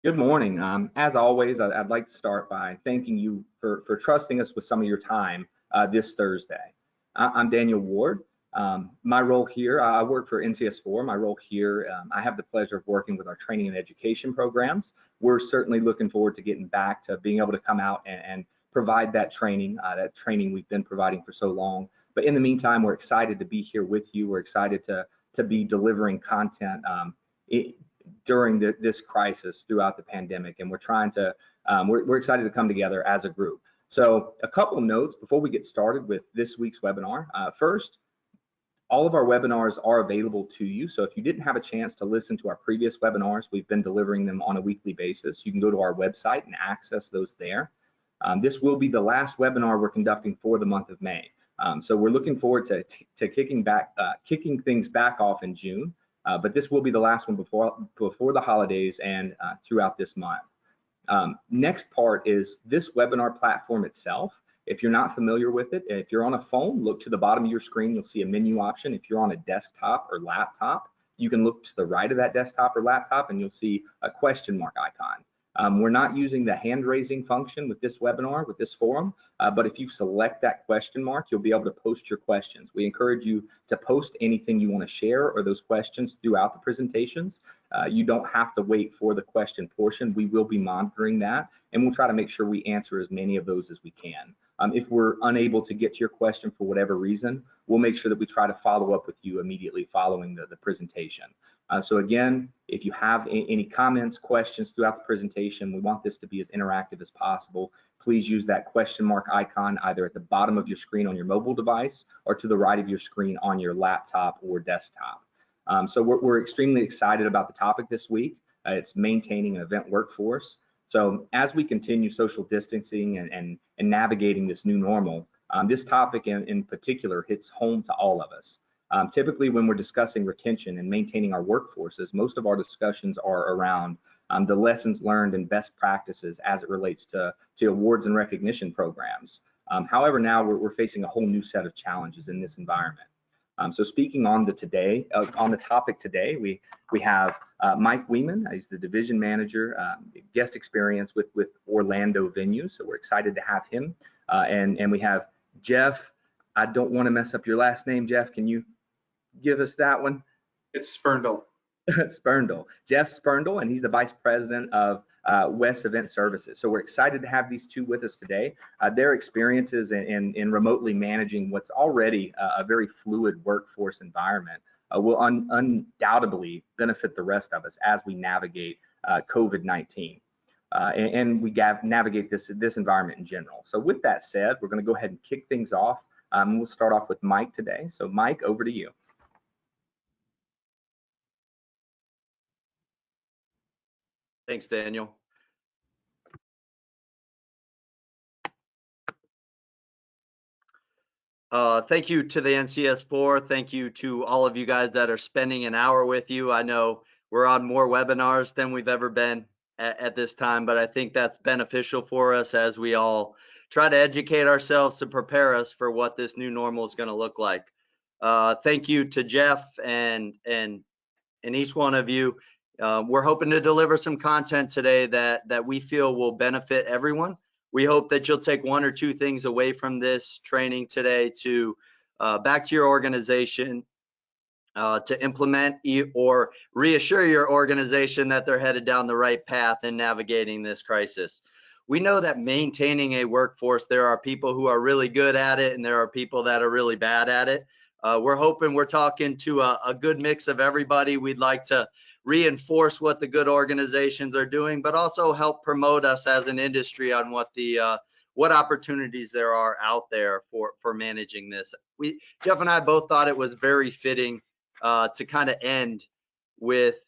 Good morning. As always, I'd like to start by thanking you for trusting us with some of your time this Thursday. I'm Daniel Ward. My role here, I work for NCS4. My role here, I have the pleasure of working with our training and education programs. We're certainly looking forward to getting back to being able to come out and provide that training we've been providing for so long. But in the meantime, we're excited to be here with you. We're excited to be delivering content during this crisis throughout the pandemic, and we're trying to we're excited to come together as a group. So a couple of notes before we get started with this week's webinar. First, all of our webinars are available to you. So if you didn't have a chance to listen to our previous webinars, we've been delivering them on a weekly basis. You can go to our website and access those there. This will be the last webinar we're conducting for the month of May. So we're looking forward to kicking things back off in June. But this will be the last one before the holidays and throughout this month. Next part is this webinar platform itself. If you're not familiar with it, if you're on a phone, look to the bottom of your screen, you'll see a menu option. If you're on a desktop or laptop, you can look to the right of that desktop or laptop and you'll see a question mark icon. We're not using the hand raising function with this webinar, with this forum, but if you select that question mark, you'll be able to post your questions. We encourage you to post anything you want to share or those questions throughout the presentations. You don't have to wait for the question portion. We will be monitoring that, and we'll try to make sure we answer as many of those as we can. If we're unable to get to your question for whatever reason, we'll make sure that we try to follow up with you immediately following the presentation. So again, if you have any comments, questions throughout the presentation, we want this to be as interactive as possible. Please use that question mark icon either at the bottom of your screen on your mobile device or to the right of your screen on your laptop or desktop. So we're extremely excited about the topic this week. It's maintaining an event workforce. So as we continue social distancing and navigating this new normal, this topic in particular hits home to all of us. Typically, when we're discussing retention and maintaining our workforces, most of our discussions are around the lessons learned and best practices as it relates to awards and recognition programs. However, now we're facing a whole new set of challenges in this environment. So speaking on the topic today, we have Mike Weeman. He's the division manager, guest experience with Orlando venues. So we're excited to have him. And we have Jeff. I don't want to mess up your last name, Jeff. Can you give us that one? It's Spurndle. Spurndle. Jeff Spurndle, and he's the vice president of West Event Services. So we're excited to have these two with us today. Their experiences in remotely managing what's already a very fluid workforce environment will undoubtedly benefit the rest of us as we navigate COVID-19. And we navigate this environment in general. So with that said, we're going to go ahead and kick things off. We'll start off with Mike today. So Mike, over to you. Thanks, Daniel. Thank you to the NCS4. Thank you to all of you guys that are spending an hour with you. I know we're on more webinars than we've ever been at this time, but I think that's beneficial for us as we all try to educate ourselves to prepare us for what this new normal is going to look like. Thank you to Jeff and each one of you. We're hoping to deliver some content today that we feel will benefit everyone. We hope that you'll take one or two things away from this training today to back to your organization to implement or reassure your organization that they're headed down the right path in navigating this crisis. We know that maintaining a workforce, there are people who are really good at it and there are people that are really bad at it. We're hoping we're talking to a good mix of everybody. We'd like to reinforce what the good organizations are doing, but also help promote us as an industry on what opportunities there are out there for managing this. Jeff and I both thought it was very fitting to kind of end with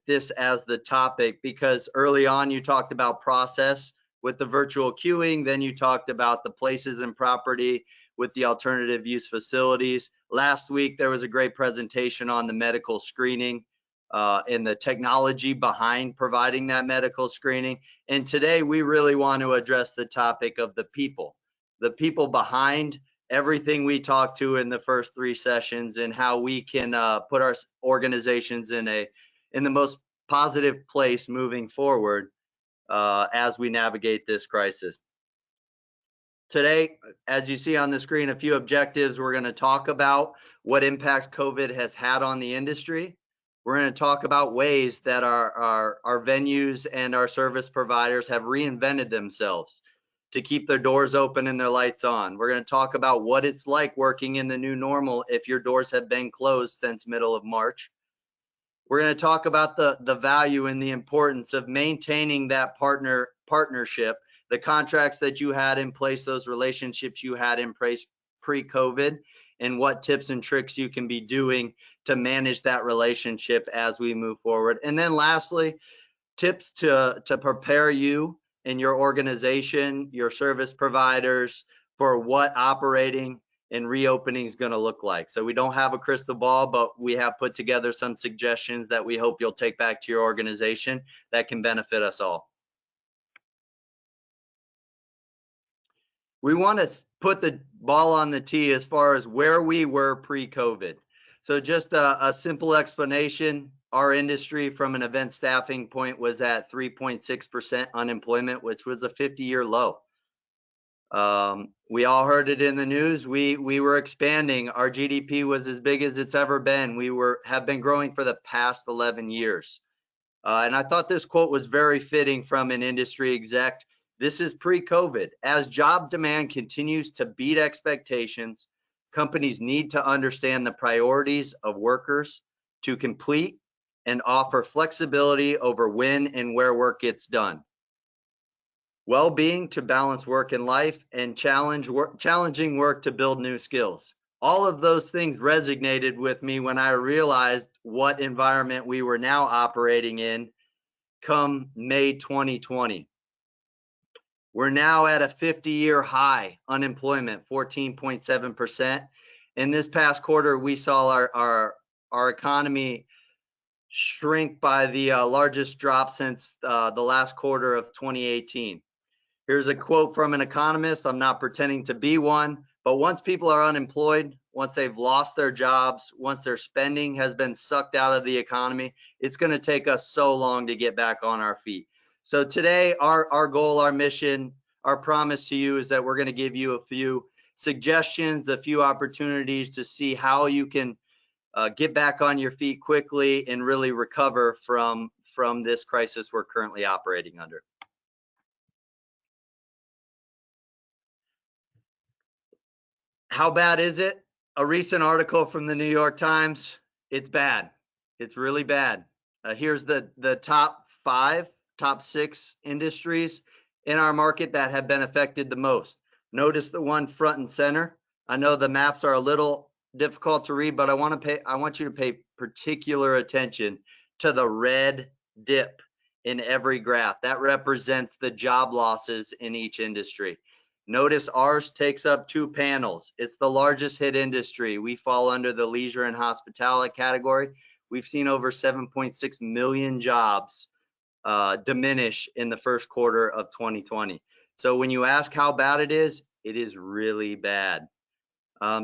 this as the topic, because early on you talked about process with the virtual queuing, then you talked about the places and property with the alternative use facilities. Last week there was a great presentation on the medical screening and the technology behind providing that medical screening. And today we really want to address the topic of the people behind everything we talked to in the first three sessions, and how we can put our organizations in the most positive place moving forward. as we navigate this crisis. Today, as you see on the screen, a few objectives. We're going to talk about what impacts COVID has had on the industry. We're going to talk about ways that our venues and our service providers have reinvented themselves to keep their doors open and their lights on. We're going to talk about what it's like working in the new normal if your doors have been closed since middle of March. We're going to talk about the value and the importance of maintaining that partnership, the contracts that you had in place, those relationships you had in place pre-COVID, and what tips and tricks you can be doing to manage that relationship as we move forward. And then lastly, tips to prepare you and your organization, your service providers, for what operating and reopening is going to look like. So we don't have a crystal ball, but we have put together some suggestions that we hope you'll take back to your organization that can benefit us all. We want to put the ball on the tee as far as where we were pre-COVID. So just a simple explanation, our industry from an event staffing point was at 3.6% unemployment, which was a 50-year low. We all heard it in the news. We were expanding. Our GDP was as big as it's ever been. We have been growing for the past 11 years. And I thought this quote was very fitting from an industry exec. This is pre-COVID. As job demand continues to beat expectations, companies need to understand the priorities of workers to complete and offer flexibility over when and where work gets done. Well-being to balance work and life, and challenging work to build new skills. All of those things resonated with me when I realized what environment we were now operating in come May 2020. We're now at a 50-year high unemployment, 14.7%. In this past quarter, we saw our economy shrink by the largest drop since the last quarter of 2018. Here's a quote from an economist. I'm not pretending to be one, but once people are unemployed, once they've lost their jobs, once their spending has been sucked out of the economy, it's going to take us so long to get back on our feet. So today, our goal, our mission, our promise to you is that we're going to give you a few suggestions, a few opportunities to see how you can get back on your feet quickly and really recover from this crisis we're currently operating under. How bad is it? A recent article from the New York Times. It's bad. It's really bad. Here's the top 6 industries in our market that have been affected the most. Notice the one front and center. I know the maps are a little difficult to read, but I want you to pay particular attention to the red dip in every graph. That represents the job losses in each industry. Notice ours takes up 2 panels. It's the largest hit industry. We fall under the leisure and hospitality category. We've seen over 7.6 million jobs diminish in the first quarter of 2020. So when you ask how bad it is really bad.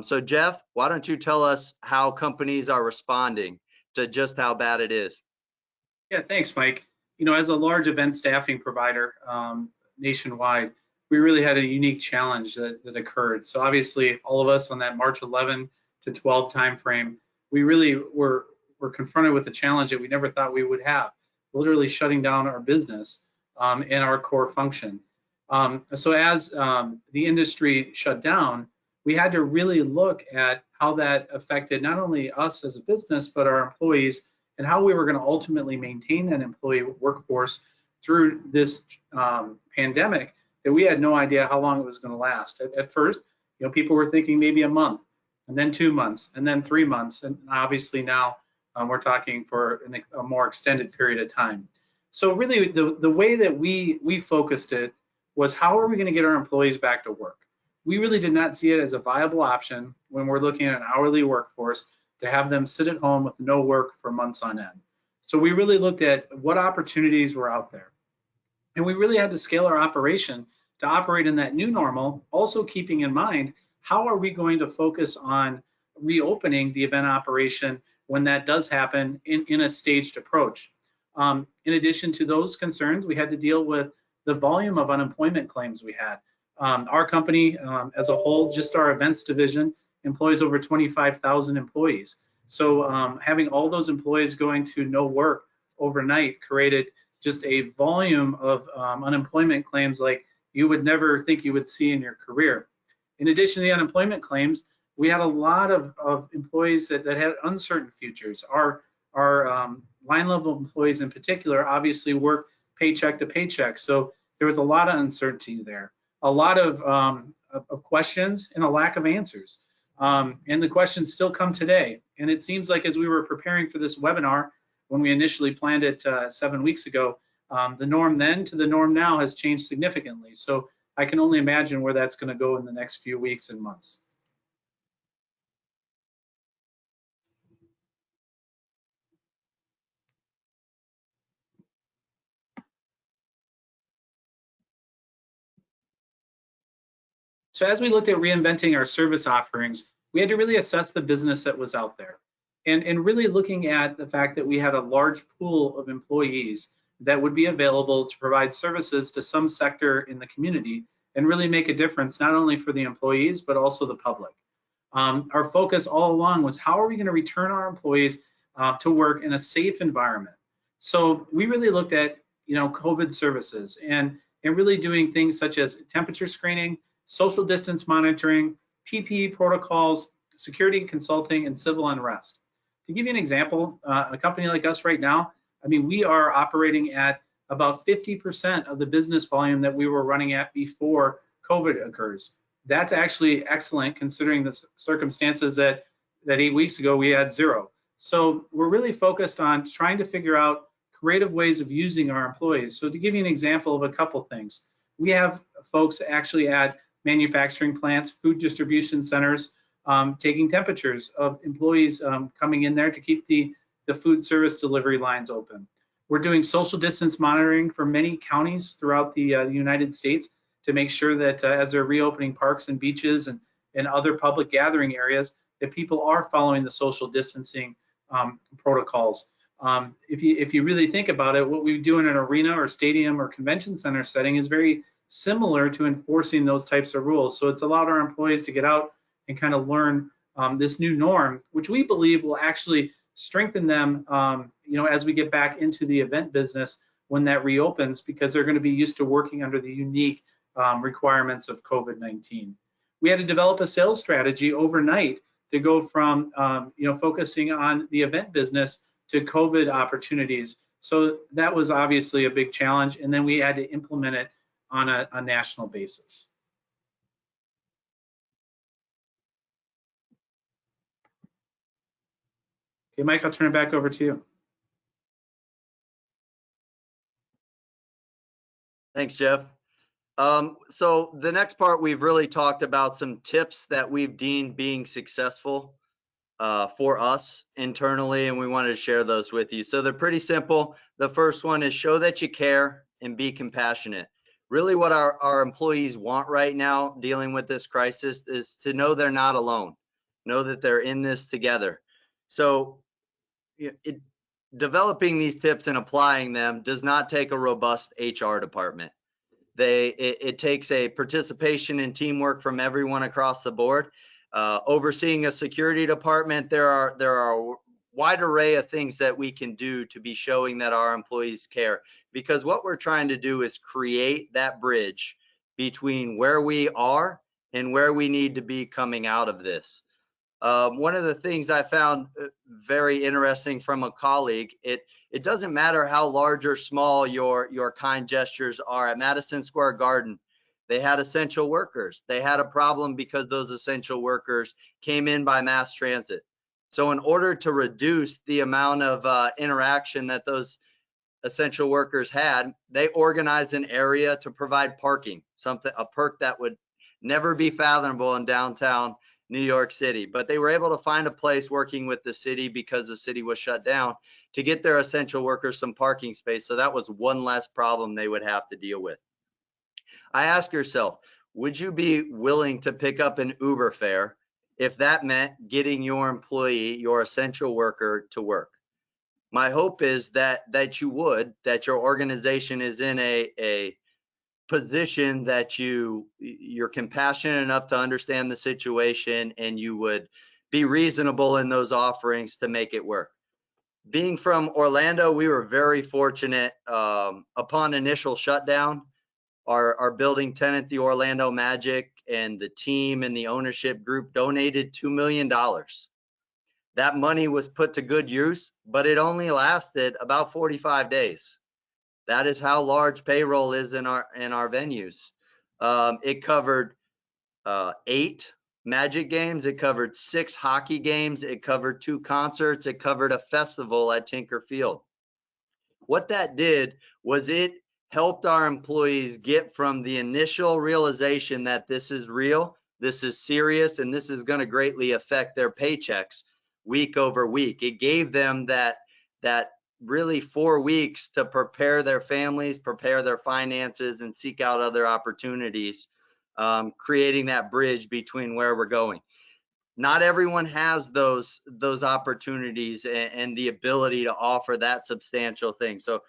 So Jeff, why don't you tell us how companies are responding to just how bad it is? Yeah, thanks, Mike. You know, as a large event staffing provider nationwide, we really had a unique challenge that occurred. So obviously, all of us on that March 11 to 12 timeframe, we really were confronted with a challenge that we never thought we would have, literally shutting down our business and our core function. So as the industry shut down, we had to really look at how that affected not only us as a business, but our employees, and how we were going to ultimately maintain that employee workforce through this pandemic that we had no idea how long it was going to last. At first, you know, people were thinking maybe a month, and then 2 months, and then 3 months, and obviously now we're talking for a more extended period of time. So really, the way that we focused it was, how are we going to get our employees back to work? We really did not see it as a viable option when we're looking at an hourly workforce to have them sit at home with no work for months on end. So we really looked at what opportunities were out there. And we really had to scale our operation to operate in that new normal, also keeping in mind, how are we going to focus on reopening the event operation when that does happen in a staged approach? In addition to those concerns, we had to deal with the volume of unemployment claims we had. Our company as a whole, just our events division, employs over 25,000 employees. So having all those employees going to no work overnight created just a volume of unemployment claims like you would never think you would see in your career. In addition to the unemployment claims, we had a lot of employees that had uncertain futures. Our line level employees in particular obviously work paycheck to paycheck. So there was a lot of uncertainty there, a lot of questions and a lack of answers. And the questions still come today. And it seems like as we were preparing for this webinar, when we initially planned it 7 weeks ago, the norm then to the norm now has changed significantly. So I can only imagine where that's going to go in the next few weeks and months. So as we looked at reinventing our service offerings, we had to really assess the business that was out there. And really looking at the fact that we had a large pool of employees that would be available to provide services to some sector in the community and really make a difference, not only for the employees, but also the public. Our focus all along was how are we going to return our employees to work in a safe environment? So we really looked at, COVID services and really doing things such as temperature screening, social distance monitoring, PPE protocols, security consulting, and civil unrest. To give you an example, a company like us right now, we are operating at about 50% of the business volume that we were running at before COVID occurs. That's actually excellent considering the circumstances that 8 weeks ago we had zero. So we're really focused on trying to figure out creative ways of using our employees. So to give you an example of a couple things, we have folks actually at manufacturing plants, food distribution centers, taking temperatures of employees coming in there to keep the food service delivery lines open. We're doing social distance monitoring for many counties throughout the United States to make sure that as they're reopening parks and beaches and other public gathering areas, that people are following the social distancing protocols. If you really think about it, what we do in an arena or stadium or convention center setting is very similar to enforcing those types of rules. So it's allowed our employees to get out and kind of learn this new norm, which we believe will actually strengthen them, as we get back into the event business when that reopens, because they're going to be used to working under the unique requirements of COVID-19. We had to develop a sales strategy overnight to go from, focusing on the event business to COVID opportunities. So that was obviously a big challenge, and then we had to implement it on a national basis. Okay, Mike, I'll turn it back over to you. Thanks, Jeff. So the next part, we've really talked about some tips that we've deemed being successful for us internally, and we wanted to share those with you. So they're pretty simple. The first one is show that you care and be compassionate. Really what our employees want right now dealing with this crisis is to know they're not alone, know that they're in this together. So developing these tips and applying them does not take a robust HR department. It takes a participation and teamwork from everyone across the board. Overseeing a security department, there are a wide array of things that we can do to be showing that our employees care, because what we're trying to do is create that bridge between where we are and where we need to be coming out of this. One of the things I found very interesting from a colleague, it doesn't matter how large or small your kind gestures are. At Madison Square Garden, they had essential workers. They had a problem because those essential workers came in by mass transit. So in order to reduce the amount of interaction that those essential workers had, they organized an area to provide parking, a perk that would never be fathomable in downtown New York City. But they were able to find a place working with the city, because the city was shut down, to get their essential workers some parking space. So that was one less problem they would have to deal with. I ask yourself, would you be willing to pick up an Uber fare if that meant getting your employee, your essential worker, to work? My hope is that your organization is in a position that you're compassionate enough to understand the situation, and you would be reasonable in those offerings to make it work. Being from Orlando, we were very fortunate. Upon initial shutdown, our building tenant, the Orlando Magic, and the team and the ownership group donated $2 million. That money was put to good use, but it only lasted about 45 days. That is how large payroll is in our venues. It covered 8 Magic games. It covered 6 hockey games. It covered 2 concerts. It covered a festival at Tinker Field. What that did was it helped our employees get from the initial realization that this is real, this is serious, and this is going to greatly affect their paychecks week over week. It gave them that really 4 weeks to prepare their families, prepare their finances, and seek out other opportunities, creating that bridge between where we're going. Not everyone has those opportunities and the ability to offer that substantial thing. So,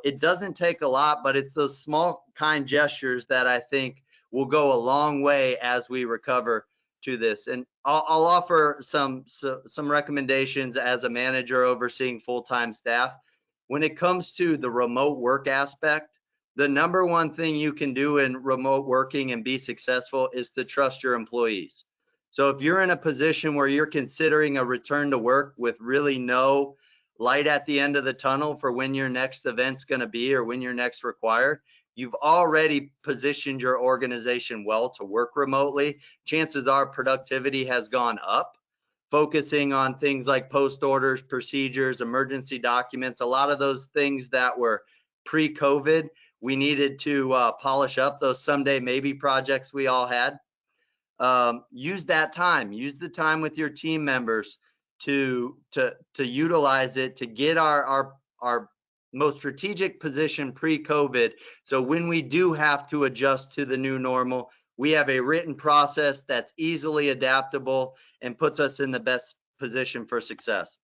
it doesn't take a lot, but it's those small, kind gestures that I think will go a long way as we recover to this. And I'll offer some recommendations as a manager overseeing full-time staff. When it comes to the remote work aspect, the number one thing you can do in remote working and be successful is to trust your employees. So if you're in a position where you're considering a return to work with really no light at the end of the tunnel for when your next event's going to be or when you're next required, you've already positioned your organization well to work remotely. Chances are productivity has gone up, focusing on things like post orders, procedures, emergency documents, a lot of those things that were pre-COVID. We needed to polish up those someday maybe projects we all had. Use that time. Use the time with your team members to utilize it to get our most strategic position pre-COVID. So when we do have to adjust to the new normal, we have a written process that's easily adaptable and puts us in the best position for success.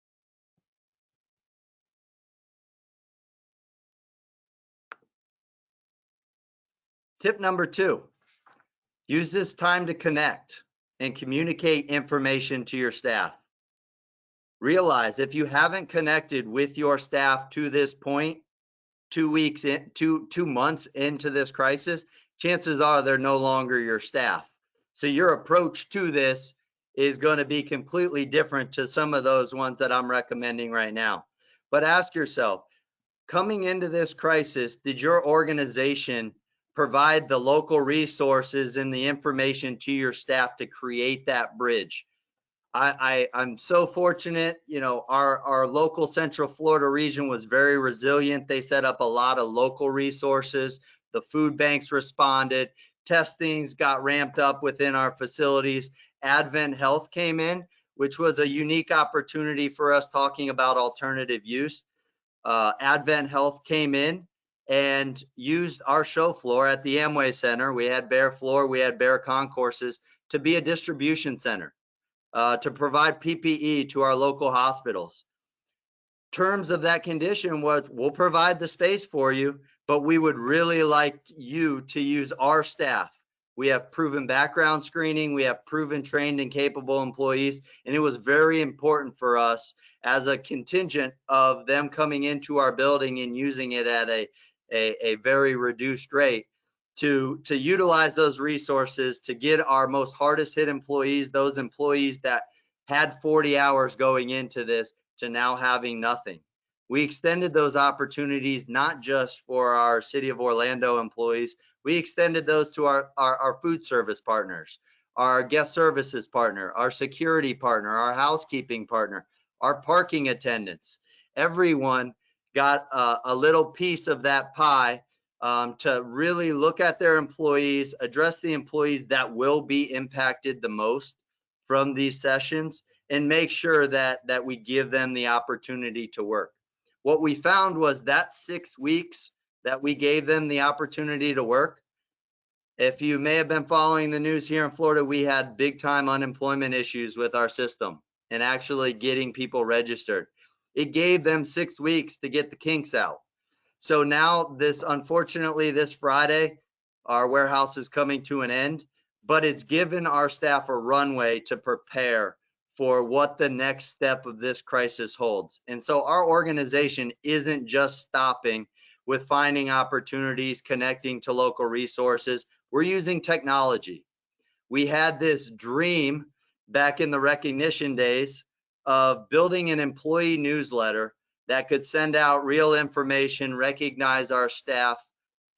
Tip number 2, use this time to connect and communicate information to your staff. Realize if you haven't connected with your staff to this point, 2 months into this crisis, chances are they're no longer your staff. So your approach to this is going to be completely different to some of those ones that I'm recommending right now. But ask yourself, coming into this crisis, did your organization provide the local resources and the information to your staff to create that bridge? I'm so fortunate, our local Central Florida region was very resilient. They set up a lot of local resources. The food banks responded. Testings got ramped up within our facilities. Advent Health came in, which was a unique opportunity for us talking about alternative use. Advent Health came in and used our show floor at the Amway Center. We had bare floor, we had bare concourses to be a distribution center. To provide PPE to our local hospitals. Terms of that condition was, we'll provide the space for you, but we would really like you to use our staff. We have proven background screening, we have proven trained and capable employees, and it was very important for us as a contingent of them coming into our building and using it at a very reduced rate. To utilize those resources to get our most hardest hit employees, those employees that had 40 hours going into this, to now having nothing. We extended those opportunities not just for our City of Orlando employees, we extended those to our food service partners, our guest services partner, our security partner, our housekeeping partner, our parking attendants. Everyone got a little piece of that pie to really look at their employees, address the employees that will be impacted the most from these sessions, and make sure that we give them the opportunity to work. What we found was that 6 weeks that we gave them the opportunity to work, if you may have been following the news here in Florida, we had big time unemployment issues with our system and actually getting people registered. It gave them 6 weeks to get the kinks out. So now unfortunately, this Friday, our warehouse is coming to an end, but it's given our staff a runway to prepare for what the next step of this crisis holds. And so our organization isn't just stopping with finding opportunities, connecting to local resources. We're using technology. We had this dream back in the recognition days of building an employee newsletter that could send out real information, recognize our staff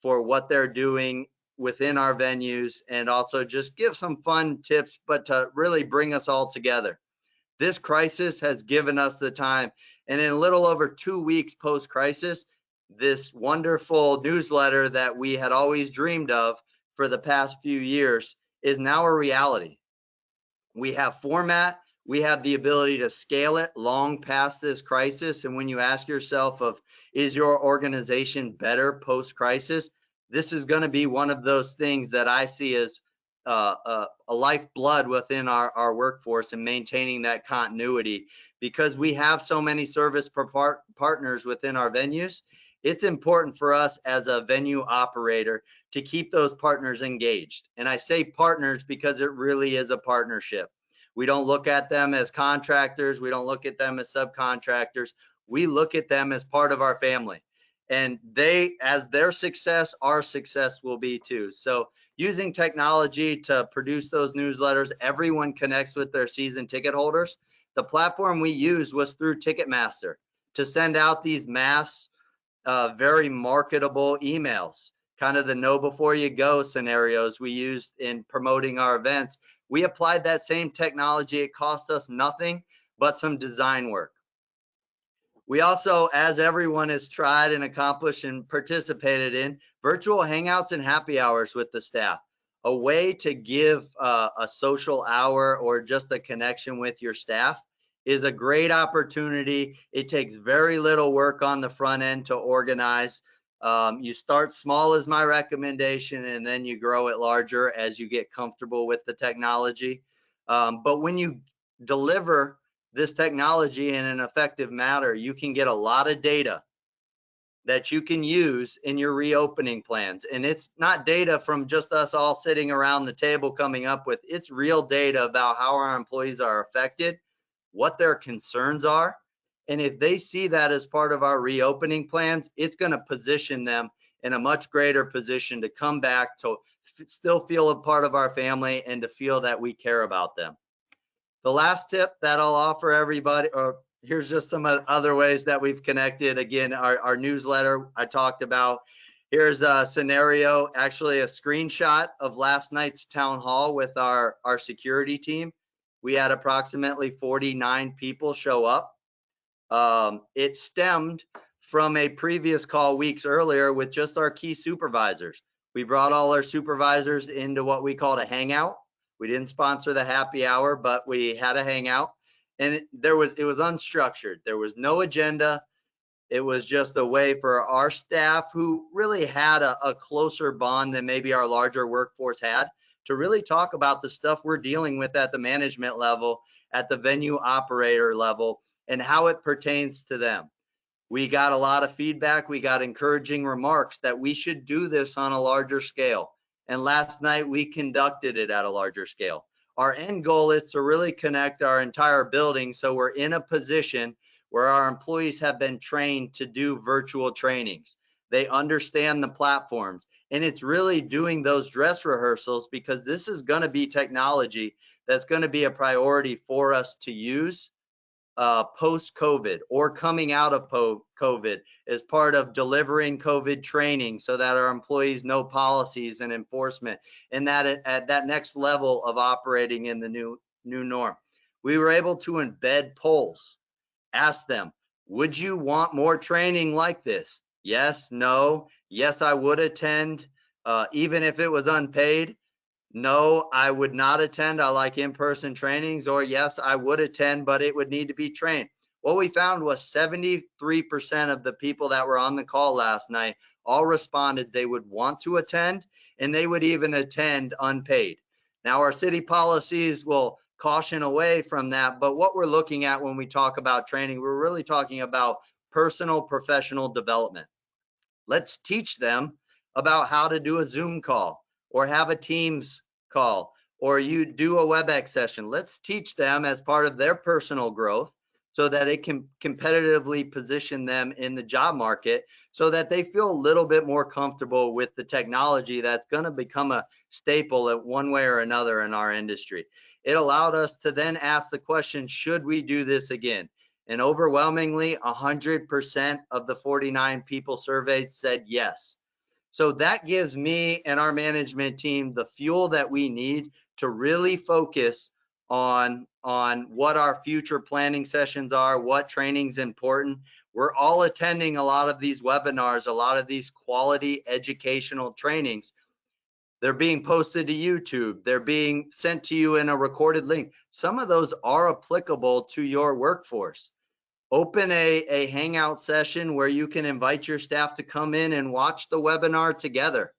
for what they're doing within our venues, and also just give some fun tips, but to really bring us all together. This crisis has given us the time, and in a little over 2 weeks post-crisis, this wonderful newsletter that we had always dreamed of for the past few years is now a reality. We have format, we have the ability to scale it long past this crisis. And when you ask yourself is your organization better post-crisis, this is going to be one of those things that I see as a lifeblood within our workforce and maintaining that continuity, because we have so many service partners within our venues. It's important for us as a venue operator to keep those partners engaged. And I say partners because it really is a partnership. We don't look at them as contractors. We don't look at them as subcontractors. We look at them as part of our family. And as their success, our success will be too. So using technology to produce those newsletters, everyone connects with their season ticket holders. The platform we used was through Ticketmaster to send out these mass, very marketable emails, kind of the know before you go scenarios we used in promoting our events. We applied that same technology. It cost us nothing but some design work. We also, as everyone has tried and accomplished and participated in, virtual hangouts and happy hours with the staff, a way to give a social hour or just a connection with your staff is a great opportunity. It takes very little work on the front end to organize. You start small is my recommendation, and then you grow it larger as you get comfortable with the technology. But when you deliver this technology in an effective manner, you can get a lot of data that you can use in your reopening plans. And it's not data from just us all sitting around the table coming up with, it's real data about how our employees are affected, what their concerns are. And if they see that as part of our reopening plans, it's going to position them in a much greater position to come back to still feel a part of our family and to feel that we care about them. The last tip that I'll offer everybody, or here's just some other ways that we've connected. Again, our newsletter I talked about. Here's a scenario, actually a screenshot of last night's town hall with our security team. We had approximately 49 people show up. It stemmed from a previous call weeks earlier with just our key supervisors. We brought all our supervisors into what we called a hangout. We didn't sponsor the happy hour, but we had a hangout, and it was unstructured. There was no agenda. It was just a way for our staff, who really had a closer bond than maybe our larger workforce had, to really talk about the stuff we're dealing with at the management level, at the venue operator level, and how it pertains to them. We got a lot of feedback. We got encouraging remarks that we should do this on a larger scale. And last night we conducted it at a larger scale. Our end goal is to really connect our entire building so we're in a position where our employees have been trained to do virtual trainings. They understand the platforms, and it's really doing those dress rehearsals, because this is going to be technology that's going to be a priority for us to use post-COVID or coming out of COVID as part of delivering COVID training, so that our employees know policies and enforcement, and that at that next level of operating in the new norm. We were able to embed polls, ask them, would you want more training like this? Yes, no, yes, I would attend, even if it was unpaid. No, I would not attend. I like in-person trainings. Or yes, I would attend, but it would need to be trained. What we found was 73% of the people that were on the call last night all responded they would want to attend, and they would even attend unpaid. Now, our city policies will caution away from that. But what we're looking at when we talk about training, we're really talking about personal professional development. Let's teach them about how to do a Zoom call or have a Teams call, or you do a WebEx session. Let's teach them as part of their personal growth so that it can competitively position them in the job market so that they feel a little bit more comfortable with the technology that's going to become a staple in one way or another in our industry. It allowed us to then ask the question, should we do this again? And overwhelmingly, 100% of the 49 people surveyed said yes. So that gives me and our management team the fuel that we need to really focus on what our future planning sessions are, what training's important. We're all attending a lot of these webinars, a lot of these quality educational trainings. They're being posted to YouTube. They're being sent to you in a recorded link. Some of those are applicable to your workforce. Open a hangout session where you can invite your staff to come in and watch the webinar together.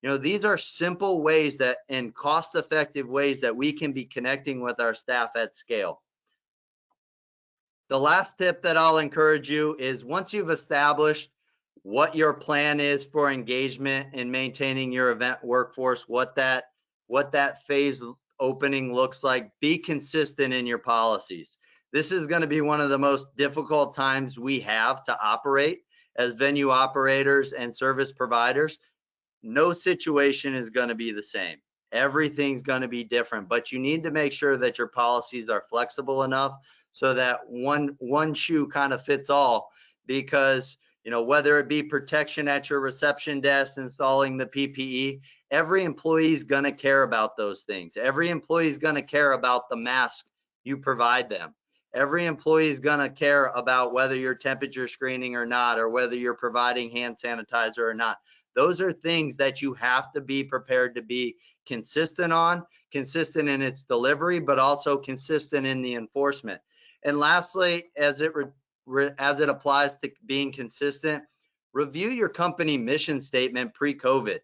You know, these are simple ways that and cost-effective ways that we can be connecting with our staff at scale. The last tip that I'll encourage you is once you've established what your plan is for engagement and maintaining your event workforce, what that phase opening looks like, be consistent in your policies. This is going to be one of the most difficult times we have to operate as venue operators and service providers. No situation is going to be the same. Everything's going to be different, but you need to make sure that your policies are flexible enough so that one shoe kind of fits all, because you know, whether it be protection at your reception desk, installing the PPE, every employee is going to care about those things. Every employee is going to care about the mask you provide them. Every employee is going to care about whether you're temperature screening or not, or whether you're providing hand sanitizer or not. Those are things that you have to be prepared to be consistent on, consistent in its delivery, but also consistent in the enforcement. And lastly, as it applies to being consistent, review your company mission statement pre-COVID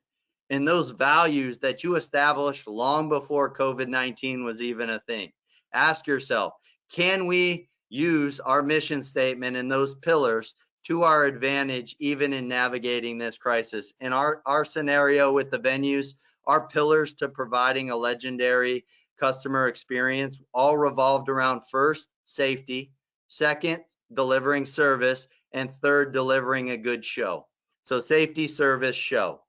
and those values that you established long before COVID-19 was even a thing. Ask yourself, can we use our mission statement and those pillars to our advantage even in navigating this crisis? In our scenario with the venues, our pillars to providing a legendary customer experience all revolved around first, safety, second, delivering service, and third, delivering a good show. So safety, service, show.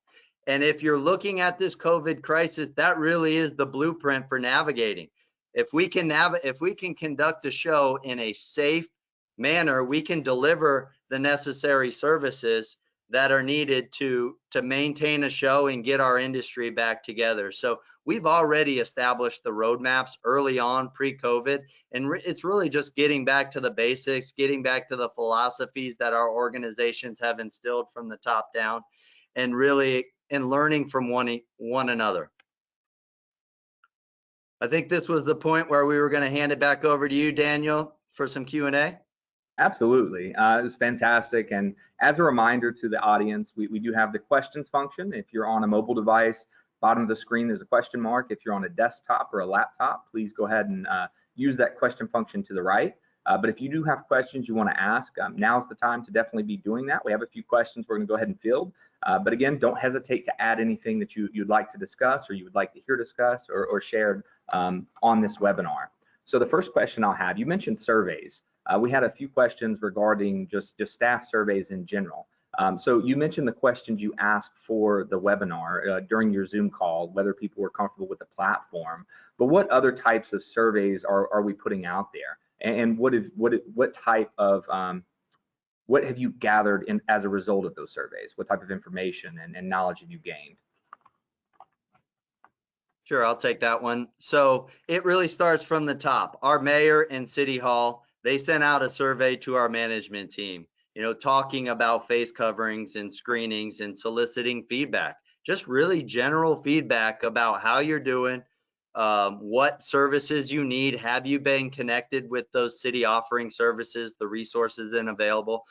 And if you're looking at this COVID crisis, that really is the blueprint for navigating. If we can conduct a show in a safe manner, we can deliver the necessary services that are needed to maintain a show and get our industry back together. So we've already established the roadmaps early on pre-COVID, and it's really just getting back to the basics, getting back to the philosophies that our organizations have instilled from the top down, and really learning from one another. I think this was the point where we were going to hand it back over to you, Daniel, for some Q&A. Absolutely. It was fantastic. And as a reminder to the audience, we do have the questions function. If you're on a mobile device, bottom of the screen, there's a question mark. If you're on a desktop or a laptop, please go ahead and use that question function to the right. But if you do have questions you want to ask, now's the time to definitely be doing that. We have a few questions we're going to go ahead and field. But again, don't hesitate to add anything that you'd like to discuss or you would like to hear discussed or shared on this webinar. So the first question I'll have, you mentioned surveys. We had a few questions regarding just staff surveys in general. So you mentioned the questions you asked for the webinar during your Zoom call, whether people were comfortable with the platform. But what other types of surveys are we putting out there? And what type of what have you gathered as a result of those surveys? What type of information and knowledge have you gained? Sure, I'll take that one. So it really starts from the top. Our mayor and city hall, they sent out a survey to our management team, you know, talking about face coverings and screenings and soliciting feedback, just really general feedback about how you're doing, what services you need. Have you been connected with those city offering services, the resources and available?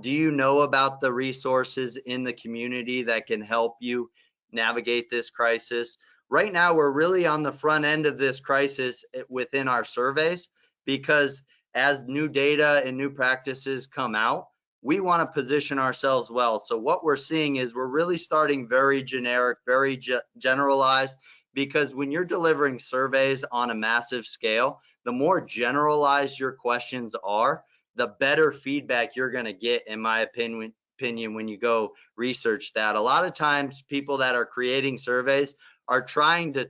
Do you know about the resources in the community that can help you navigate this crisis? right now we're really on the front end of this crisis within our surveys, because as new data and new practices come out, we want to position ourselves well. So what we're seeing is we're really starting very generic, very generalized, because when you're delivering surveys on a massive scale, the more generalized your questions are, the better feedback you're going to get, in my opinion, when you go research that. A lot of times people that are creating surveys are trying to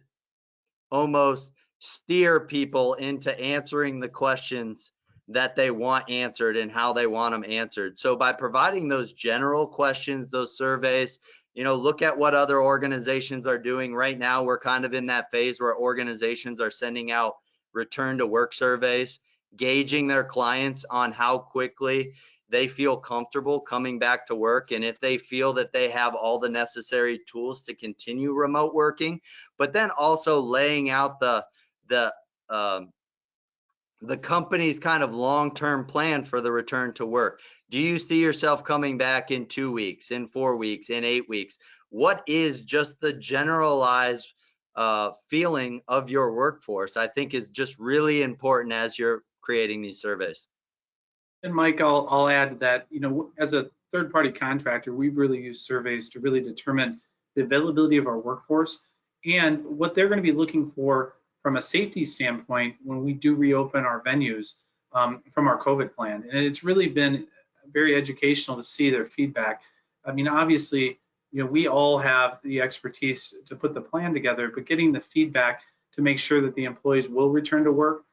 almost steer people into answering the questions that they want answered and how they want them answered. So by providing those general questions, those surveys, look at what other organizations are doing. Right now, we're kind of in that phase where organizations are sending out return to work surveys, gauging their clients on how quickly they feel comfortable coming back to work, and if they feel that they have all the necessary tools to continue remote working, but then also laying out the company's kind of long-term plan for the return to work. Do you see yourself coming back in 2 weeks, in 4 weeks, in 8 weeks? What is just the generalized feeling of your workforce, I think, is just really important as you're creating these surveys. And Mike, I'll add that, as a third-party contractor, we've really used surveys to really determine the availability of our workforce and what they're going to be looking for from a safety standpoint when we do reopen our venues from our COVID plan. And it's really been very educational to see their feedback. I mean, obviously, we all have the expertise to put the plan together, but getting the feedback to make sure that the employees will return to work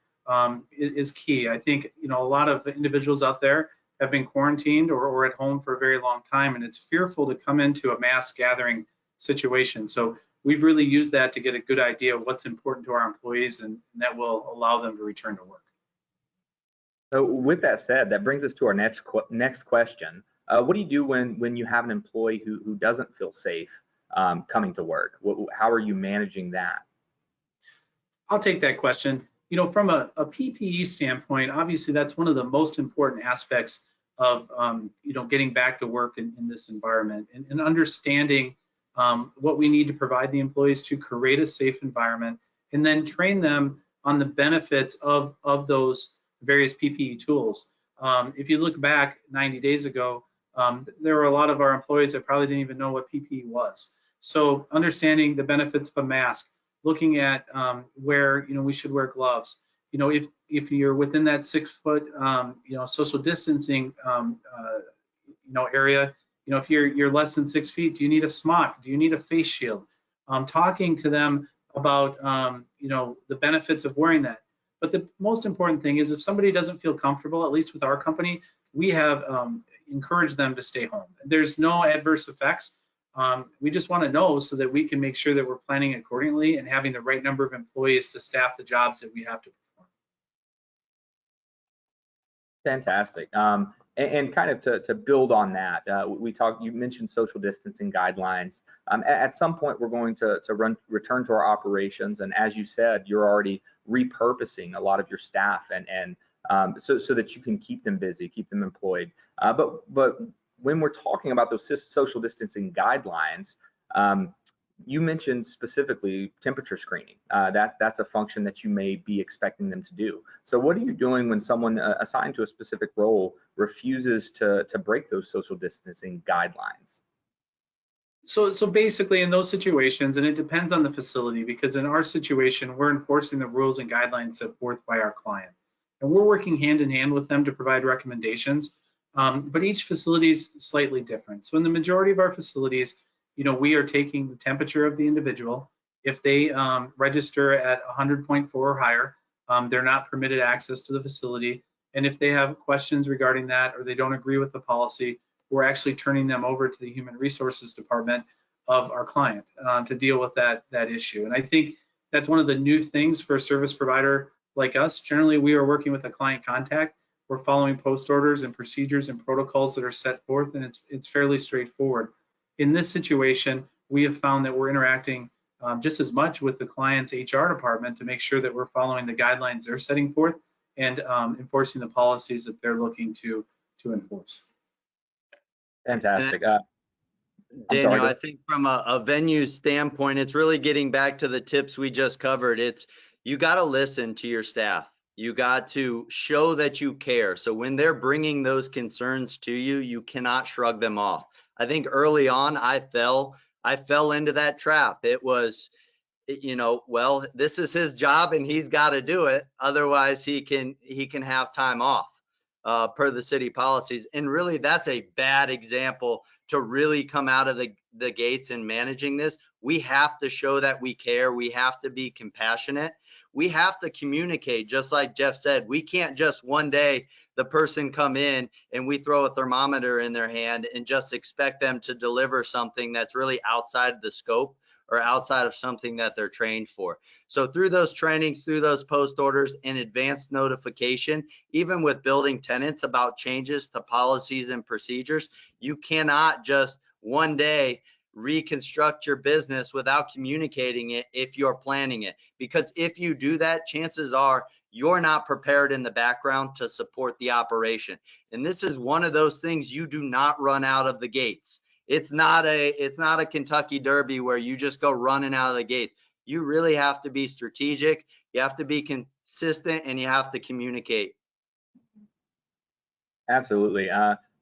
is key. I think, a lot of individuals out there have been quarantined or at home for a very long time, and it's fearful to come into a mass gathering situation. So we've really used that to get a good idea of what's important to our employees, and that will allow them to return to work. So with that said, that brings us to our next question. What do you do when you have an employee who doesn't feel safe coming to work? How are you managing that? I'll take that question. From a PPE standpoint, obviously that's one of the most important aspects of getting back to work in this environment, and understanding what we need to provide the employees to create a safe environment, and then train them on the benefits of those various PPE tools. If you look back 90 days ago, there were a lot of our employees that probably didn't even know what PPE was. So understanding the benefits of a mask, looking at where we should wear gloves. If you're within that 6 foot social distancing area, if you're less than 6 feet, do you need a smock? Do you need a face shield? Talking to them about the benefits of wearing that. But the most important thing is, if somebody doesn't feel comfortable, at least with our company, we have encouraged them to stay home. There's no adverse effects. We just want to know so that we can make sure that we're planning accordingly and having the right number of employees to staff the jobs that we have to perform. Fantastic. And kind of to build on that, you mentioned social distancing guidelines. At some point, we're going to return to our operations, and as you said, you're already repurposing a lot of your staff, and so that you can keep them busy, keep them employed. But when we're talking about those social distancing guidelines, you mentioned specifically temperature screening. That's a function that you may be expecting them to do. So what are you doing when someone assigned to a specific role refuses to break those social distancing guidelines? So basically, in those situations, and it depends on the facility, because in our situation, we're enforcing the rules and guidelines set forth by our client, and we're working hand in hand with them to provide recommendations. But each facility is slightly different. So in the majority of our facilities, we are taking the temperature of the individual. If they register at 100.4 or higher, they're not permitted access to the facility. And if they have questions regarding that, or they don't agree with the policy, we're actually turning them over to the Human Resources Department of our client to deal with that issue. And I think that's one of the new things for a service provider like us. Generally, we are working with a client contact. We're following post orders and procedures and protocols that are set forth, and it's fairly straightforward. In this situation, we have found that we're interacting just as much with the client's HR department to make sure that we're following the guidelines they're setting forth and enforcing the policies that they're looking to enforce. Fantastic. I'm sorry, Daniel, I think from a venue standpoint, it's really getting back to the tips we just covered. It's you got to listen to your staff. You got to show that you care. So when they're bringing those concerns to you, you cannot shrug them off. I think early on, I fell into that trap. It was, well, this is his job and he's got to do it. Otherwise, he can have time off per the city policies. And really, that's a bad example to really come out of the gates in managing this. We have to show that we care. We have to be compassionate. We have to communicate, just like Jeff said. We can't just one day the person come in and we throw a thermometer in their hand and just expect them to deliver something that's really outside the scope or outside of something that they're trained for. So through those trainings, through those post orders and advanced notification, even with building tenants about changes to policies and procedures, you cannot just one day reconstruct your business without communicating it if you're planning it. Because if you do that, chances are you're not prepared in the background to support the operation. And this is one of those things you do not run out of the gates. It's not a Kentucky Derby where you just go running out of the gates. You really have to be strategic, you have to be consistent, and you have to communicate. Absolutely.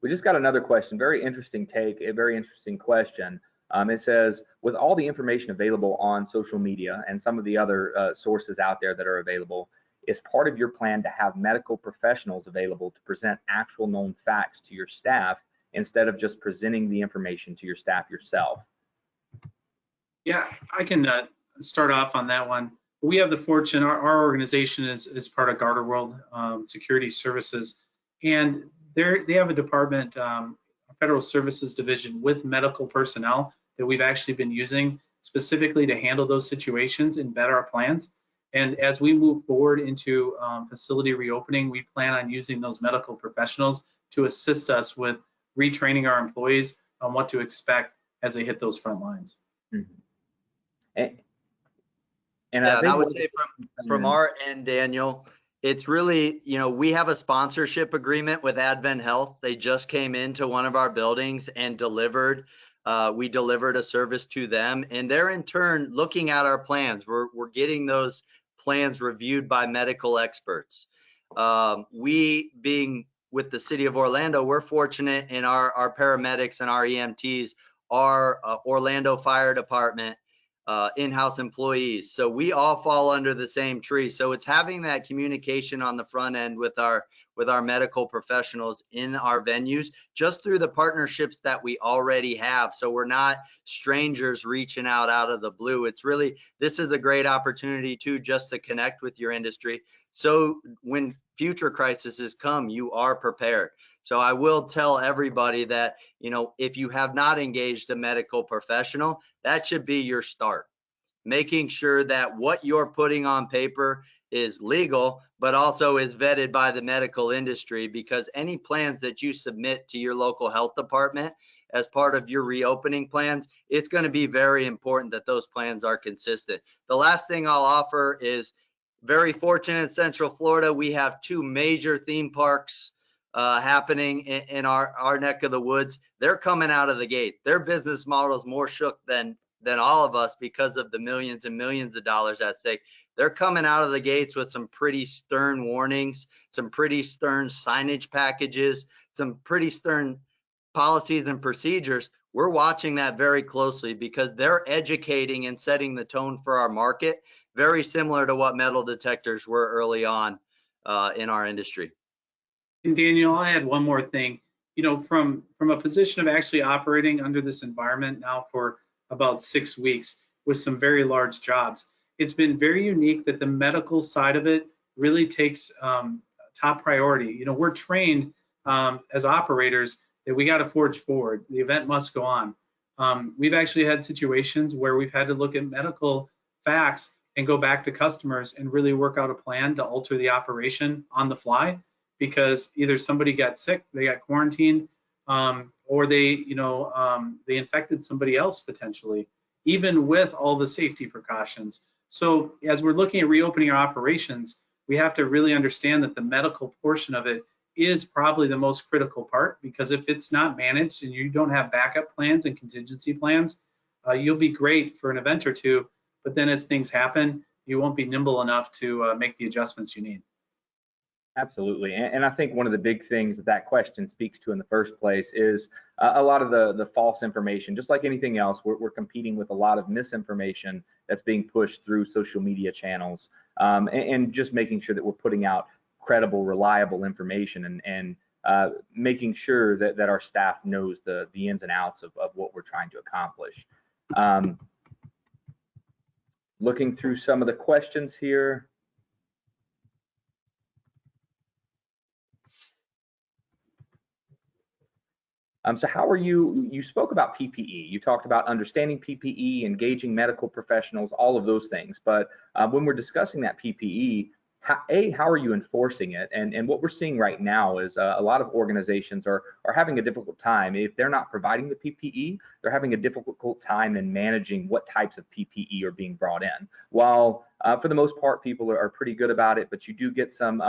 We just got another question. Very interesting take, a very interesting question. It says, with all the information available on social media and some of the other sources out there that are available, is part of your plan to have medical professionals available to present actual known facts to your staff instead of just presenting the information to your staff yourself? Yeah, I can start off on that one. We have the fortune, our organization is part of Garter World Security Services, and they have a department, Federal Services Division with medical personnel that we've actually been using specifically to handle those situations and vet our plans. And as we move forward into facility reopening, we plan on using those medical professionals to assist us with retraining our employees on what to expect as they hit those front lines. Mm-hmm. And I would say from our end, Daniel, it's really, we have a sponsorship agreement with Advent Health. They just came into one of our buildings and delivered. We delivered a service to them, and they're in turn looking at our plans. We're getting those plans reviewed by medical experts. We being with the city of Orlando, we're fortunate in our paramedics and our EMTs are Orlando Fire Department in-house employees. So we all fall under the same tree. So it's having that communication on the front end with our medical professionals in our venues, just through the partnerships that we already have. So we're not strangers reaching out of the blue. It's really, this is a great opportunity too, just to connect with your industry. So when future crises come, you are prepared. So I will tell everybody that, if you have not engaged a medical professional, that should be your start. Making sure that what you're putting on paper is legal, but also is vetted by the medical industry, because any plans that you submit to your local health department as part of your reopening plans, it's going to be very important that those plans are consistent. The last thing I'll offer is, very fortunate in Central Florida, we have 2 major theme parks happening in our neck of the woods. They're coming out of the gate. Their business model is more shook than all of us because of the millions and millions of dollars at stake. They're coming out of the gates with some pretty stern warnings, some pretty stern signage packages, some pretty stern policies and procedures. We're watching that very closely because they're educating and setting the tone for our market, very similar to what metal detectors were early on in our industry. And Daniel, I had one more thing. From a position of actually operating under this environment now for about 6 weeks with some very large jobs, it's been very unique that the medical side of it really takes top priority. We're trained as operators that we got to forge forward. The event must go on. We've actually had situations where we've had to look at medical facts and go back to customers and really work out a plan to alter the operation on the fly, because either somebody got sick, they got quarantined, or they infected somebody else potentially, even with all the safety precautions. So as we're looking at reopening our operations, we have to really understand that the medical portion of it is probably the most critical part, because if it's not managed and you don't have backup plans and contingency plans, you'll be great for an event or two, but then as things happen, you won't be nimble enough to make the adjustments you need. Absolutely. And I think one of the big things that that question speaks to in the first place is a lot of the false information. Just like anything else, we're competing with a lot of misinformation that's being pushed through social media channels, and just making sure that we're putting out credible, reliable information, and making sure that our staff knows the ins and outs of what we're trying to accomplish. Looking through some of the questions here. So how are you spoke about PPE. You talked about understanding PPE, engaging medical professionals, all of those things. But when we're discussing that PPE, how are you enforcing it? And what we're seeing right now is a lot of organizations are having a difficult time. If they're not providing the PPE, they're having a difficult time in managing what types of PPE are being brought in. While for the most part, people are pretty good about it, but you do get some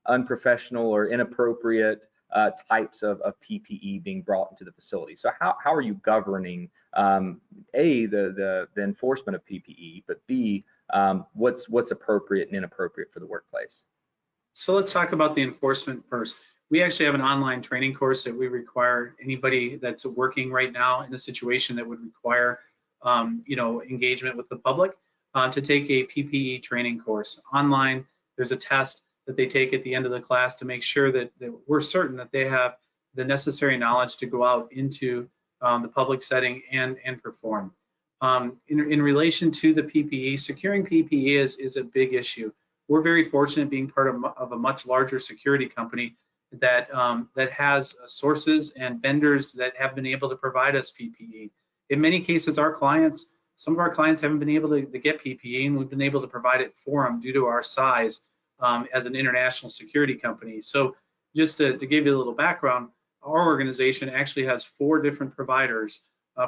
unprofessional or inappropriate types of PPE being brought into the facility. So how are you governing the enforcement of PPE, but B, what's appropriate and inappropriate for the workplace? So let's talk about the enforcement first. We actually have an online training course that we require anybody that's working right now in a situation that would require engagement with the public to take a PPE training course online. There's a test that they take at the end of the class to make sure that we're certain that they have the necessary knowledge to go out into the public setting and perform. In relation to the PPE, securing PPE is a big issue. We're very fortunate being part of a much larger security company that has sources and vendors that have been able to provide us PPE. In many cases, some of our clients haven't been able to get PPE, and we've been able to provide it for them due to our size as an international security company. So just to give you a little background, our organization actually has 4 different providers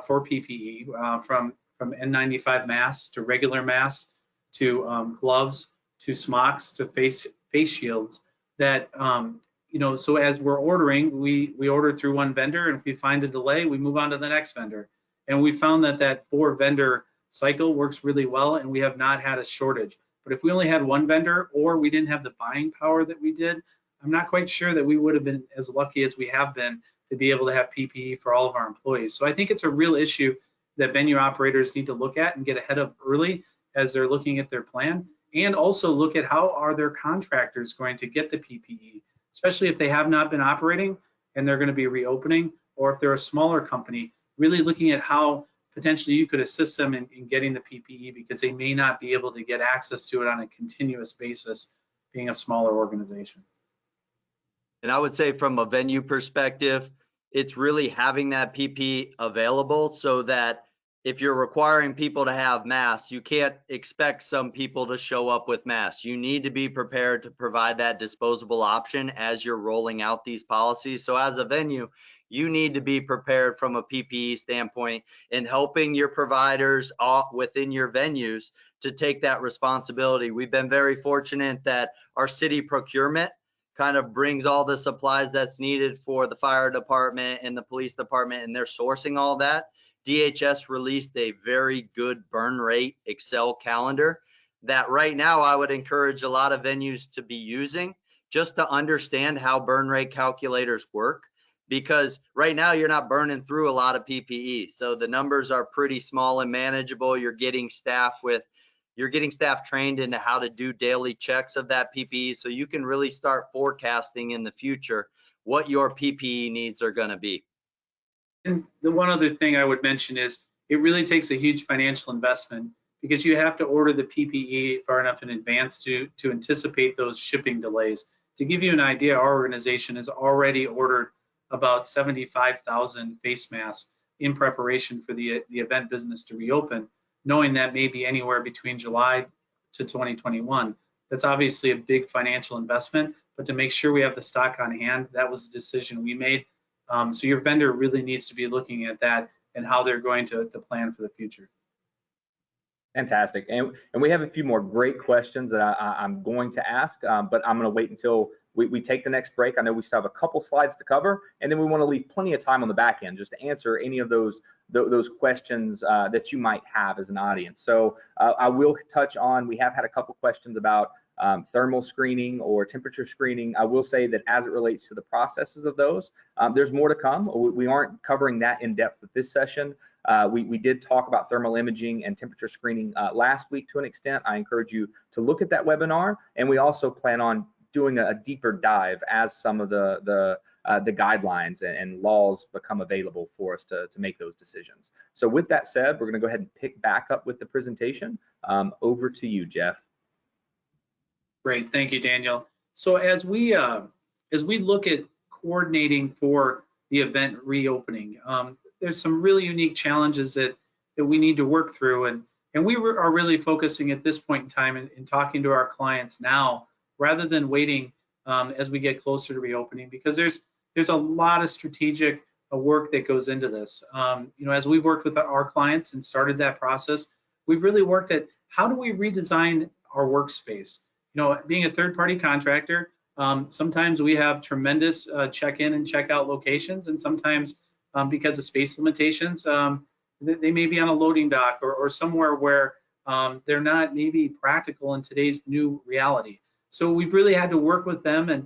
for PPE, from N95 masks to regular masks to gloves to smocks to face shields that so as we're ordering, we order through one vendor, and if we find a delay, we move on to the next vendor. And we found that 4 vendor cycle works really well, and we have not had a shortage. But if we only had one vendor, or we didn't have the buying power that we did, I'm not quite sure that we would have been as lucky as we have been to be able to have PPE for all of our employees. So I think it's a real issue that venue operators need to look at and get ahead of early as they're looking at their plan, and also look at how are their contractors going to get the PPE, especially if they have not been operating and they're going to be reopening, or if they're a smaller company, really looking at how potentially you could assist them in getting the PPE, because they may not be able to get access to it on a continuous basis, being a smaller organization. And I would say from a venue perspective, it's really having that PPE available, so that if you're requiring people to have masks, you can't expect some people to show up with masks. You need to be prepared to provide that disposable option as you're rolling out these policies. So as a venue, you need to be prepared from a PPE standpoint in helping your providers within your venues to take that responsibility. We've been very fortunate that our city procurement kind of brings all the supplies that's needed for the fire department and the police department, and they're sourcing all that. DHS released a very good burn rate Excel calendar that right now I would encourage a lot of venues to be using, just to understand how burn rate calculators work, because right now you're not burning through a lot of PPE. So the numbers are pretty small and manageable. You're getting staff trained into how to do daily checks of that PPE, so you can really start forecasting in the future what your PPE needs are going to be. And the one other thing I would mention is it really takes a huge financial investment, because you have to order the PPE far enough in advance to anticipate those shipping delays. To give you an idea, our organization has already ordered about 75,000 face masks in preparation for the event business to reopen, knowing that may be anywhere between July to 2021. That's obviously a big financial investment, but to make sure we have the stock on hand, that was a decision we made. So your vendor really needs to be looking at that and how they're going to plan for the future. Fantastic. And we have a few more great questions that I'm going to ask, but I'm going to wait until we take the next break. I know we still have a couple slides to cover, and then we want to leave plenty of time on the back end just to answer any of those questions that you might have as an audience. So I will touch on, we have had a couple questions about thermal screening or temperature screening. I will say that as it relates to the processes of those, there's more to come. We aren't covering that in depth with this session. We did talk about thermal imaging and temperature screening last week to an extent. I encourage you to look at that webinar, and we also plan on doing a deeper dive as some of the guidelines and laws become available for us to make those decisions. So with that said, we're going to go ahead and pick back up with the presentation. Over to you, Jeff. Great, thank you, Daniel. So as we look at coordinating for the event reopening, there's some really unique challenges that we need to work through, and we are really focusing at this point in time in talking to our clients now rather than waiting as we get closer to reopening, because there's a lot of strategic work that goes into this. As we've worked with our clients and started that process, we've really worked at how do we redesign our workspace. Being a third-party contractor, sometimes we have tremendous check-in and check-out locations, and sometimes because of space limitations, they may be on a loading dock or somewhere where they're not maybe practical in today's new reality. So we've really had to work with them, and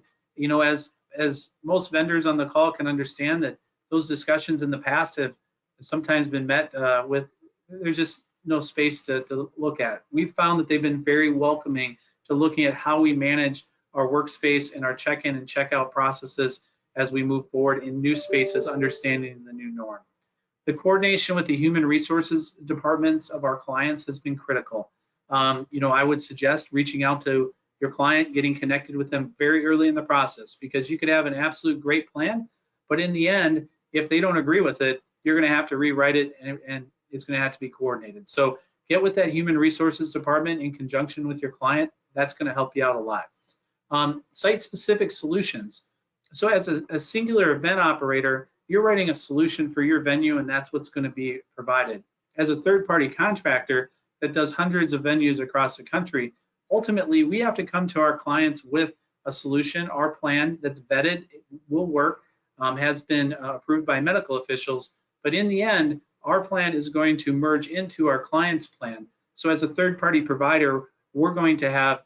as most vendors on the call can understand, that those discussions in the past have sometimes been met with there's just no space to look at. We've found that they've been very welcoming to looking at how we manage our workspace and our check-in and check-out processes as we move forward in new spaces, understanding the new norm. The coordination with the human resources departments of our clients has been critical. I would suggest reaching out to your client, getting connected with them very early in the process, because you could have an absolute great plan, but in the end, if they don't agree with it, you're going to have to rewrite it, and it's going to have to be coordinated. So get with that human resources department in conjunction with your client. That's going to help you out a lot. Site-specific solutions. So as a singular event operator, you're writing a solution for your venue, and that's what's going to be provided. As a third-party contractor that does hundreds of venues across the country, ultimately, we have to come to our clients with a solution, our plan that's vetted, will work, has been approved by medical officials, but in the end, our plan is going to merge into our client's plan. So as a third-party provider, we're going to have,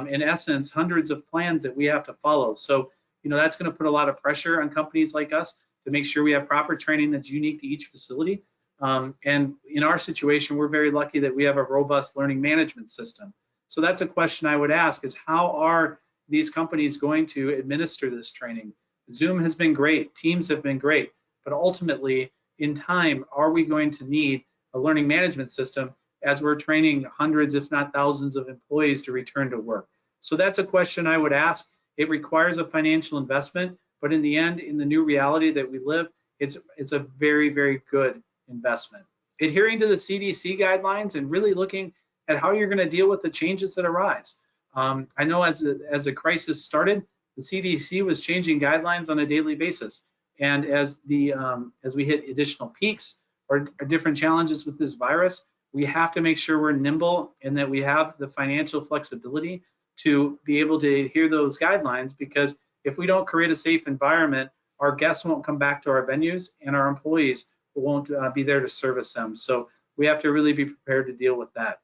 in essence, hundreds of plans that we have to follow. So, that's going to put a lot of pressure on companies like us to make sure we have proper training that's unique to each facility. And in our situation, we're very lucky that we have a robust learning management system. So that's a question I would ask, is how are these companies going to administer this training? Zoom has been great, Teams have been great, but ultimately, in time, are we going to need a learning management system as we're training hundreds, if not thousands, of employees to return to work? So that's a question I would ask. It requires a financial investment, but in the end, in the new reality that we live, it's a very, very good investment. Adhering to the CDC guidelines and really looking at how you're going to deal with the changes that arise. I know as the crisis started, the CDC was changing guidelines on a daily basis, and as we hit additional peaks or different challenges with this virus, we have to make sure we're nimble and that we have the financial flexibility to be able to adhere to those guidelines, because if we don't create a safe environment, our guests won't come back to our venues and our employees won't be there to service them. So we have to really be prepared to deal with that.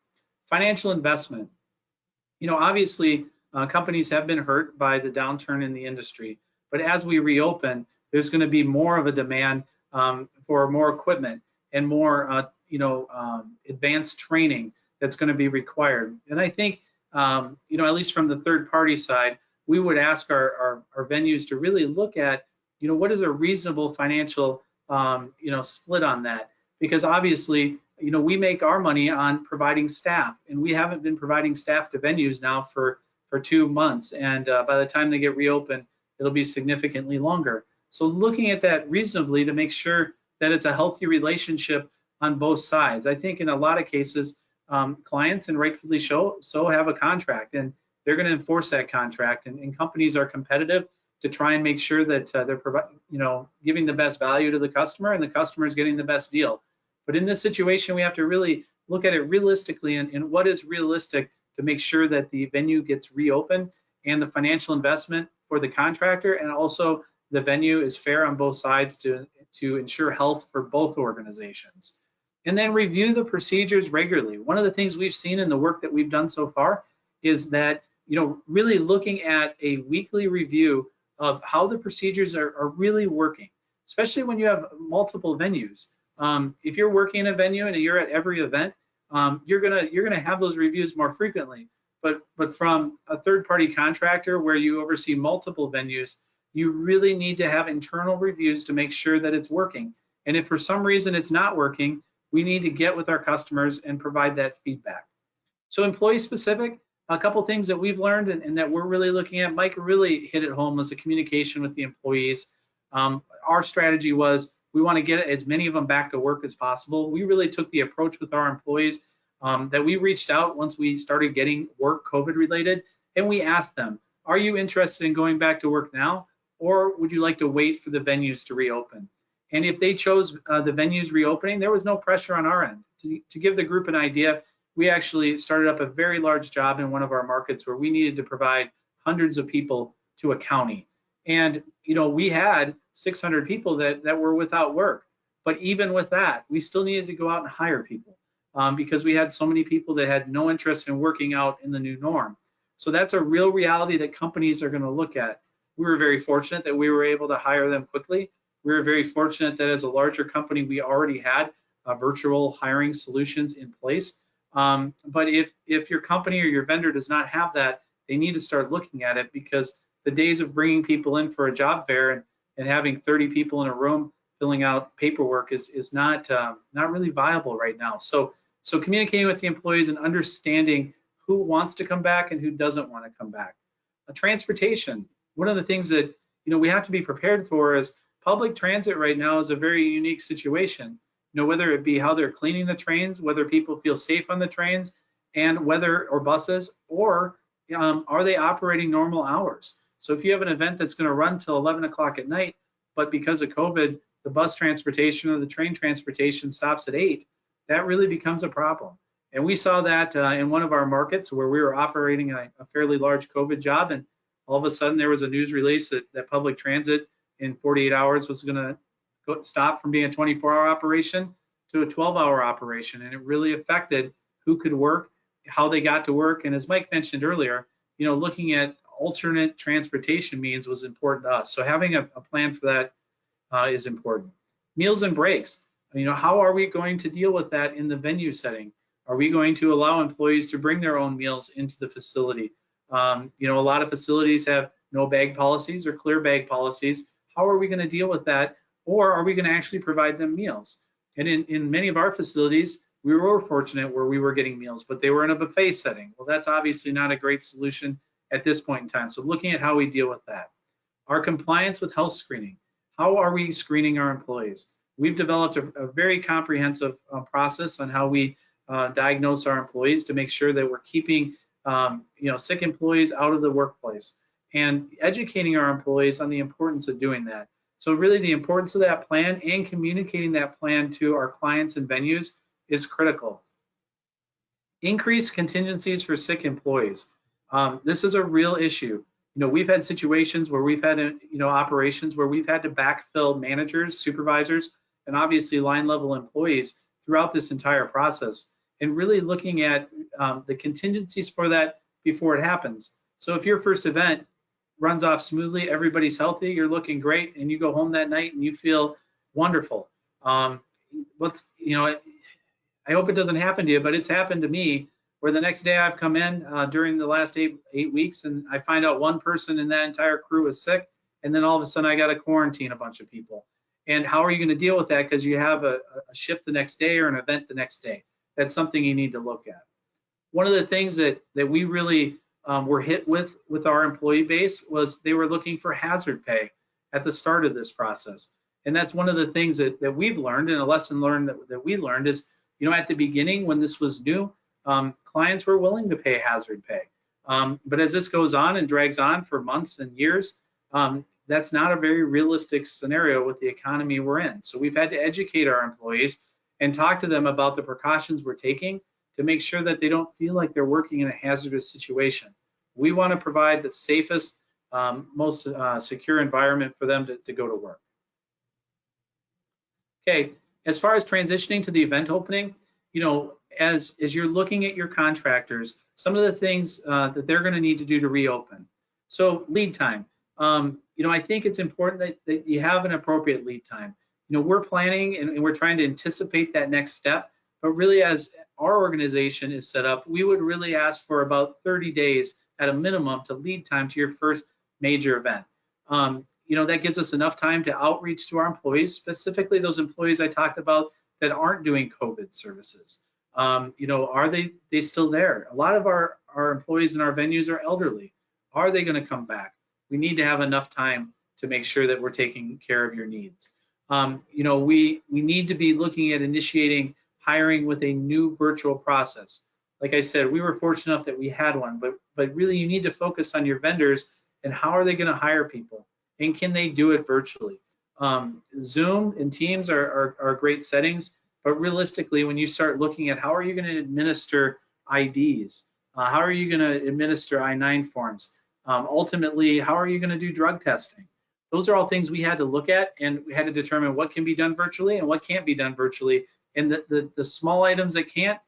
Financial investment. Obviously, companies have been hurt by the downturn in the industry, but as we reopen, there's going to be more of a demand for more equipment and more advanced training that's going to be required. And I think, at least from the third party side, we would ask our venues to really look at, what is a reasonable financial, split on that? Because obviously, we make our money on providing staff, and we haven't been providing staff to venues now for 2 months. And by the time they get reopened, it'll be significantly longer. So looking at that reasonably to make sure that it's a healthy relationship on both sides. I think in a lot of cases, clients, and rightfully so, have a contract, and they're going to enforce that contract. And companies are competitive to try and make sure that they're giving the best value to the customer, and the customer is getting the best deal. But in this situation, we have to really look at it realistically and what is realistic to make sure that the venue gets reopened and the financial investment for the contractor, and also the venue is fair on both sides to ensure health for both organizations. And then review the procedures regularly. One of the things we've seen in the work that we've done so far is that, really looking at a weekly review of how the procedures are really working, especially when you have multiple venues. If you're working in a venue and you're at every event, you're gonna have those reviews more frequently. But from a third-party contractor where you oversee multiple venues, you really need to have internal reviews to make sure that it's working. And if for some reason it's not working, we need to get with our customers and provide that feedback. So employee specific, a couple things that we've learned and that we're really looking at, Mike really hit it home, was the communication with the employees. Our strategy was we want to get as many of them back to work as possible. We really took the approach with our employees that we reached out once we started getting work COVID related, and we asked them, are you interested in going back to work now, or would you like to wait for the venues to reopen? And if they chose the venues reopening, there was no pressure on our end. To give the group an idea, we actually started up a very large job in one of our markets where we needed to provide hundreds of people to a county. And we had 600 people that were without work. But even with that, we still needed to go out and hire people because we had so many people that had no interest in working out in the new norm. So that's a real reality that companies are going to look at. We were very fortunate that we were able to hire them quickly. We were very fortunate that as a larger company, we already had virtual hiring solutions in place. But if your company or your vendor does not have that, they need to start looking at it, because the days of bringing people in for a job fair and having 30 people in a room filling out paperwork is not really viable right now. So communicating with the employees and understanding who wants to come back and who doesn't want to come back. Transportation, one of the things that we have to be prepared for is public transit right now is a very unique situation. Whether it be how they're cleaning the trains, whether people feel safe on the trains, and or buses, or are they operating normal hours? So if you have an event that's going to run till 11 o'clock at night, but because of COVID, the bus transportation or the train transportation stops at 8, that really becomes a problem. And we saw that in one of our markets where we were operating a fairly large COVID job, and all of a sudden there was a news release that public transit in 48 hours was going to stop from being a 24-hour operation to a 12-hour operation. And it really affected who could work, how they got to work. And as Mike mentioned earlier, looking at alternate transportation means was important to us. So having a plan for that is important. Meals and breaks. How are we going to deal with that in the venue setting? Are we going to allow employees to bring their own meals into the facility? A lot of facilities have no bag policies or clear bag policies. How are we going to deal with that? Or are we going to actually provide them meals? And in many of our facilities, we were fortunate where we were getting meals, but they were in a buffet setting. Well, that's obviously not a great solution at this point in time. So looking at how we deal with that. Our compliance with health screening. How are we screening our employees? We've developed a very comprehensive process on how we diagnose our employees to make sure that we're keeping sick employees out of the workplace and educating our employees on the importance of doing that. So really the importance of that plan and communicating that plan to our clients and venues is critical. Increase contingencies for sick employees. This is a real issue. We've had situations where we've had operations where we've had to backfill managers, supervisors, and obviously line level employees throughout this entire process, and really looking at the contingencies for that before it happens. So if your first event runs off smoothly, everybody's healthy, you're looking great, and you go home that night and you feel wonderful. I hope it doesn't happen to you, but it's happened to me where the next day I've come in during the last eight weeks and I find out one person in that entire crew is sick, and then all of a sudden I got to quarantine a bunch of people. And how are you going to deal with that? Because you have a shift the next day or an event the next day. That's something you need to look at. One of the things that we really were hit with our employee base was they were looking for hazard pay at the start of this process. And that's one of the things that we've learned, and a lesson learned that we learned is, at the beginning when this was new, clients were willing to pay hazard pay. But as this goes on and drags on for months and years, that's not a very realistic scenario with the economy we're in. So we've had to educate our employees and talk to them about the precautions we're taking to make sure that they don't feel like they're working in a hazardous situation. We want to provide the safest most secure environment for them to go to work. Okay, as far as transitioning to the event opening, you know, as you're looking at your contractors, some of the things that they're going to need to do to reopen. So lead time. You know, I think it's important that you have an appropriate lead time. You know, we're planning and we're trying to anticipate that next step, but really as our organization is set up, we would really ask for about 30 days at a minimum to lead time to your first major event. You know, that gives us enough time to outreach to our employees, specifically those employees I talked about that aren't doing COVID services. You know, are they still there? A lot of our employees in our venues are elderly. Are they going to come back? We need to have enough time to make sure that we're taking care of your needs. You know, we need to be looking at initiating hiring with a new virtual process. Like I said, we were fortunate enough that we had one, but really you need to focus on your vendors and how are they going to hire people, and can they do it virtually? Zoom and Teams are great settings, but realistically, when you start looking at how are you going to administer IDs, how are you going to administer I-9 forms, ultimately, how are you going to do drug testing? Those are all things we had to look at, and we had to determine what can be done virtually and what can't be done virtually. And the small items that can't,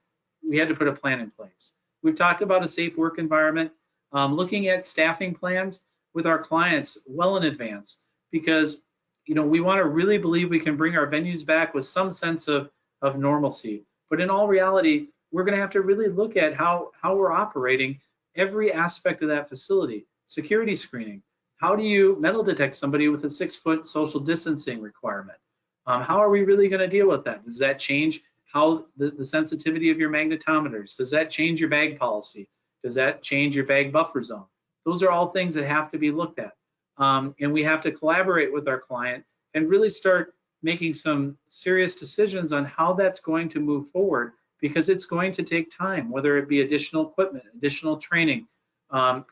we had to put a plan in place. We've talked about a safe work environment, looking at staffing plans with our clients well in advance, because you know we want to really believe we can bring our venues back with some sense of normalcy. But in all reality, we're going to have to really look at how we're operating every aspect of that facility. Security screening. How do you metal detect somebody with a 6-foot social distancing requirement? How are we really going to deal with that? Does that change how the sensitivity of your magnetometers? Does that change your bag policy? Does that change your bag buffer zone? Those are all things that have to be looked at. And we have to collaborate with our client and really start making some serious decisions on how that's going to move forward, because it's going to take time, whether it be additional equipment, additional training,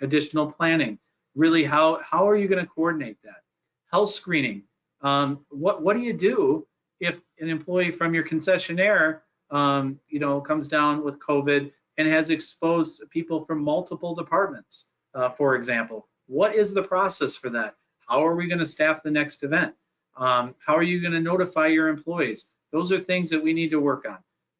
additional planning. Really, how are you going to coordinate that? Health screening. What do you do if an employee from your concessionaire, you know, comes down with COVID and has exposed people from multiple departments, for example? What is the process for that? How are we going to staff the next event? How are you going to notify your employees? Those are things that we need to work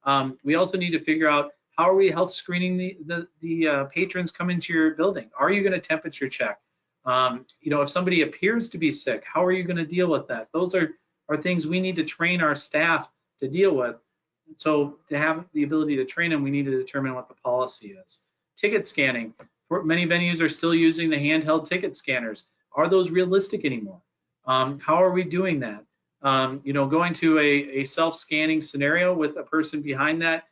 on. We also need to figure out how are we health screening the patrons come into your building? Are you going to temperature check? You know, if somebody appears to be sick, how are you going to deal with that? Those are things we need to train our staff to deal with. So to have the ability to train them, we need to determine what the policy is. Ticket scanning. Many venues are still using the handheld ticket scanners. Are those realistic anymore? How are we doing that? You know, going to a self-scanning scenario with a person behind that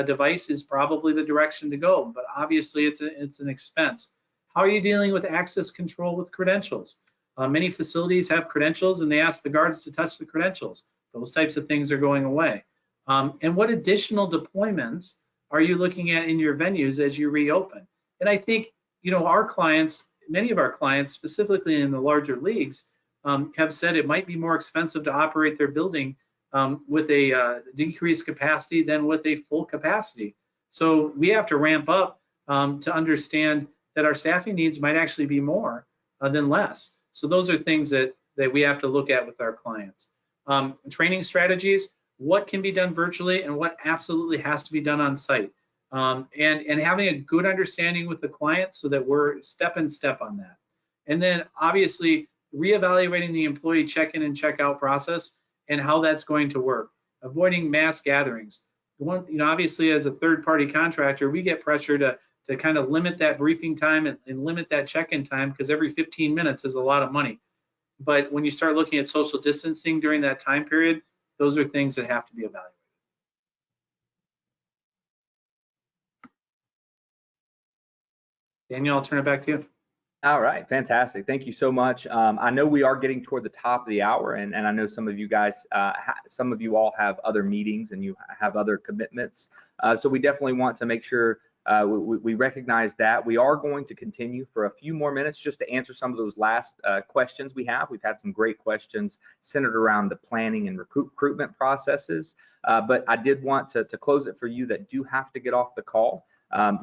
device is probably the direction to go, but obviously it's an expense. How are you dealing with access control with credentials? Many facilities have credentials and they ask the guards to touch the credentials. Those types of things are going away. And what additional deployments are you looking at in your venues as you reopen? And I think, you know, our clients, many of our clients, specifically in the larger leagues, have said it might be more expensive to operate their building with a decreased capacity than with a full capacity. So we have to ramp up to understand that our staffing needs might actually be more than less. So those are things that we have to look at with our clients. Training strategies, what can be done virtually and what absolutely has to be done on site. And having a good understanding with the client so that we're step in step on that. And then obviously reevaluating the employee check-in and check-out process and how that's going to work. Avoiding mass gatherings. You know, obviously as a third-party contractor, we get pressure to kind of limit that briefing time and limit that check-in time, because every 15 minutes is a lot of money. But when you start looking at social distancing during that time period, those are things that have to be evaluated. Daniel, I'll turn it back to you. All right, fantastic. Thank you so much. I know we are getting toward the top of the hour, and I know some of you guys, some of you all have other meetings and you have other commitments. So we definitely want to make sure we recognize that. We are going to continue for a few more minutes just to answer some of those last questions we have. We've had some great questions centered around the planning and recruitment processes, but I did want to close it for you that do have to get off the call.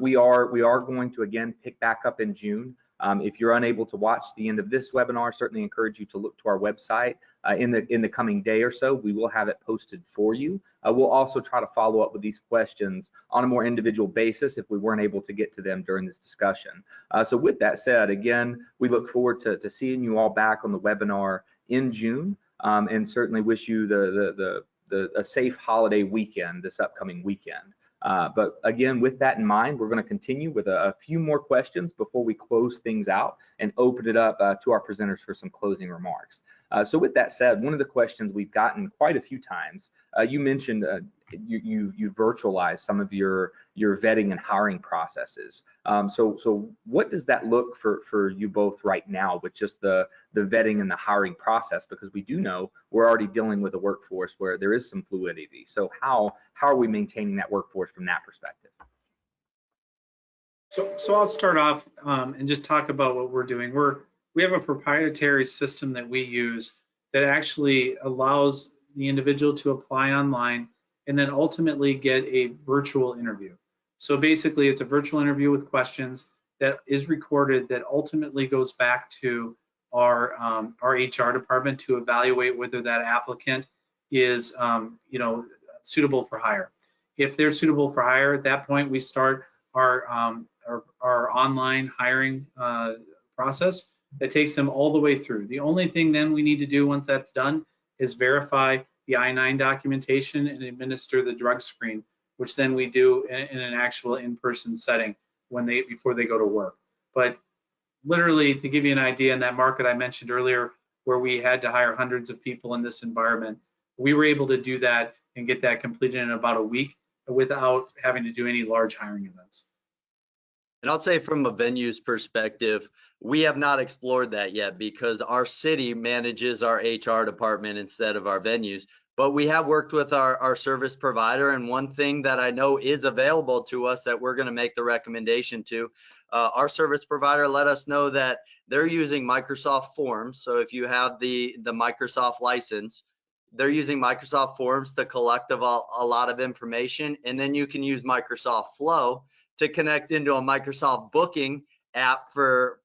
We are going to again pick back up in June. If you're unable to watch the end of this webinar, certainly encourage you to look to our website. In the coming day or so, we will have it posted for you. We'll also try to follow up with these questions on a more individual basis if we weren't able to get to them during this discussion. So with that said, again, we look forward to seeing you all back on the webinar in June, and certainly wish you a safe holiday weekend this upcoming weekend. But again, with that in mind, we're going to continue with a few more questions before we close things out and open it up to our presenters for some closing remarks. So with that said, one of the questions we've gotten quite a few times, you mentioned you virtualized some of your vetting and hiring processes. So what does that look for you both right now with just the vetting and the hiring process? Because we do know we're already dealing with a workforce where there is some fluidity. So how are we maintaining that workforce from that perspective? So I'll start off and just talk about what we're doing. We have a proprietary system that we use that actually allows the individual to apply online and then ultimately get a virtual interview. So basically, it's a virtual interview with questions that is recorded that ultimately goes back to our HR department to evaluate whether that applicant is suitable for hire. If they're suitable for hire, at that point we start our online hiring process that takes them all the way through. The only thing then we need to do once that's done is verify the I-9 documentation and administer the drug screen, which then we do in an actual in-person setting before they go to work. But literally, to give you an idea, in that market I mentioned earlier, where we had to hire hundreds of people in this environment, we were able to do that and get that completed in about a week without having to do any large hiring events. And I'll say from a venues perspective, we have not explored that yet because our city manages our HR department instead of our venues. But we have worked with our service provider, and one thing that I know is available to us that we're going to make the recommendation to, our service provider let us know that they're using Microsoft Forms. So if you have the Microsoft license, they're using Microsoft Forms to collect a lot of information, and then you can use Microsoft Flow to connect into a Microsoft booking app for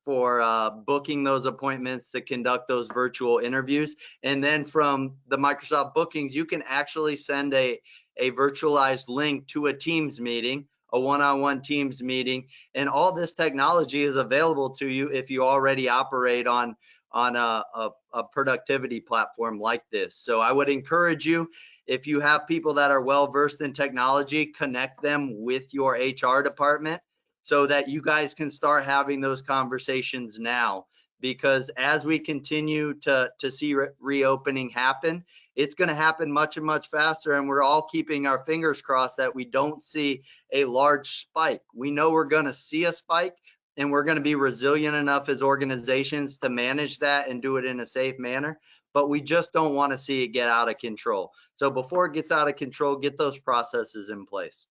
booking those appointments, to conduct those virtual interviews. And then from the Microsoft bookings, you can actually send a virtualized link to a Teams meeting, a one-on-one Teams meeting. And all this technology is available to you if you already operate on a productivity platform like this. So I would encourage you, if you have people that are well versed in technology, connect them with your HR department so that you guys can start having those conversations now. Because as we continue to see reopening happen, it's going to happen much faster, and we're all keeping our fingers crossed that we don't see a large spike. We know we're going to see a spike, and we're going to be resilient enough as organizations to manage that and do it in a safe manner, but we just don't want to see it get out of control. So before it gets out of control, get those processes in place.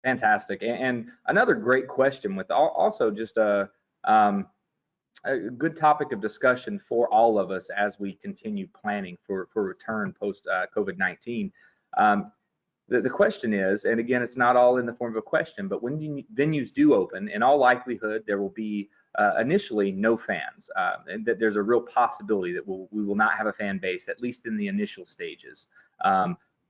Fantastic. And another great question with also just a good topic of discussion for all of us as we continue planning for return post COVID-19. The question is, and again, it's not all in the form of a question, but when venues do open, in all likelihood, there will be initially no fans, and that there's a real possibility that we will not have a fan base, at least in the initial stages.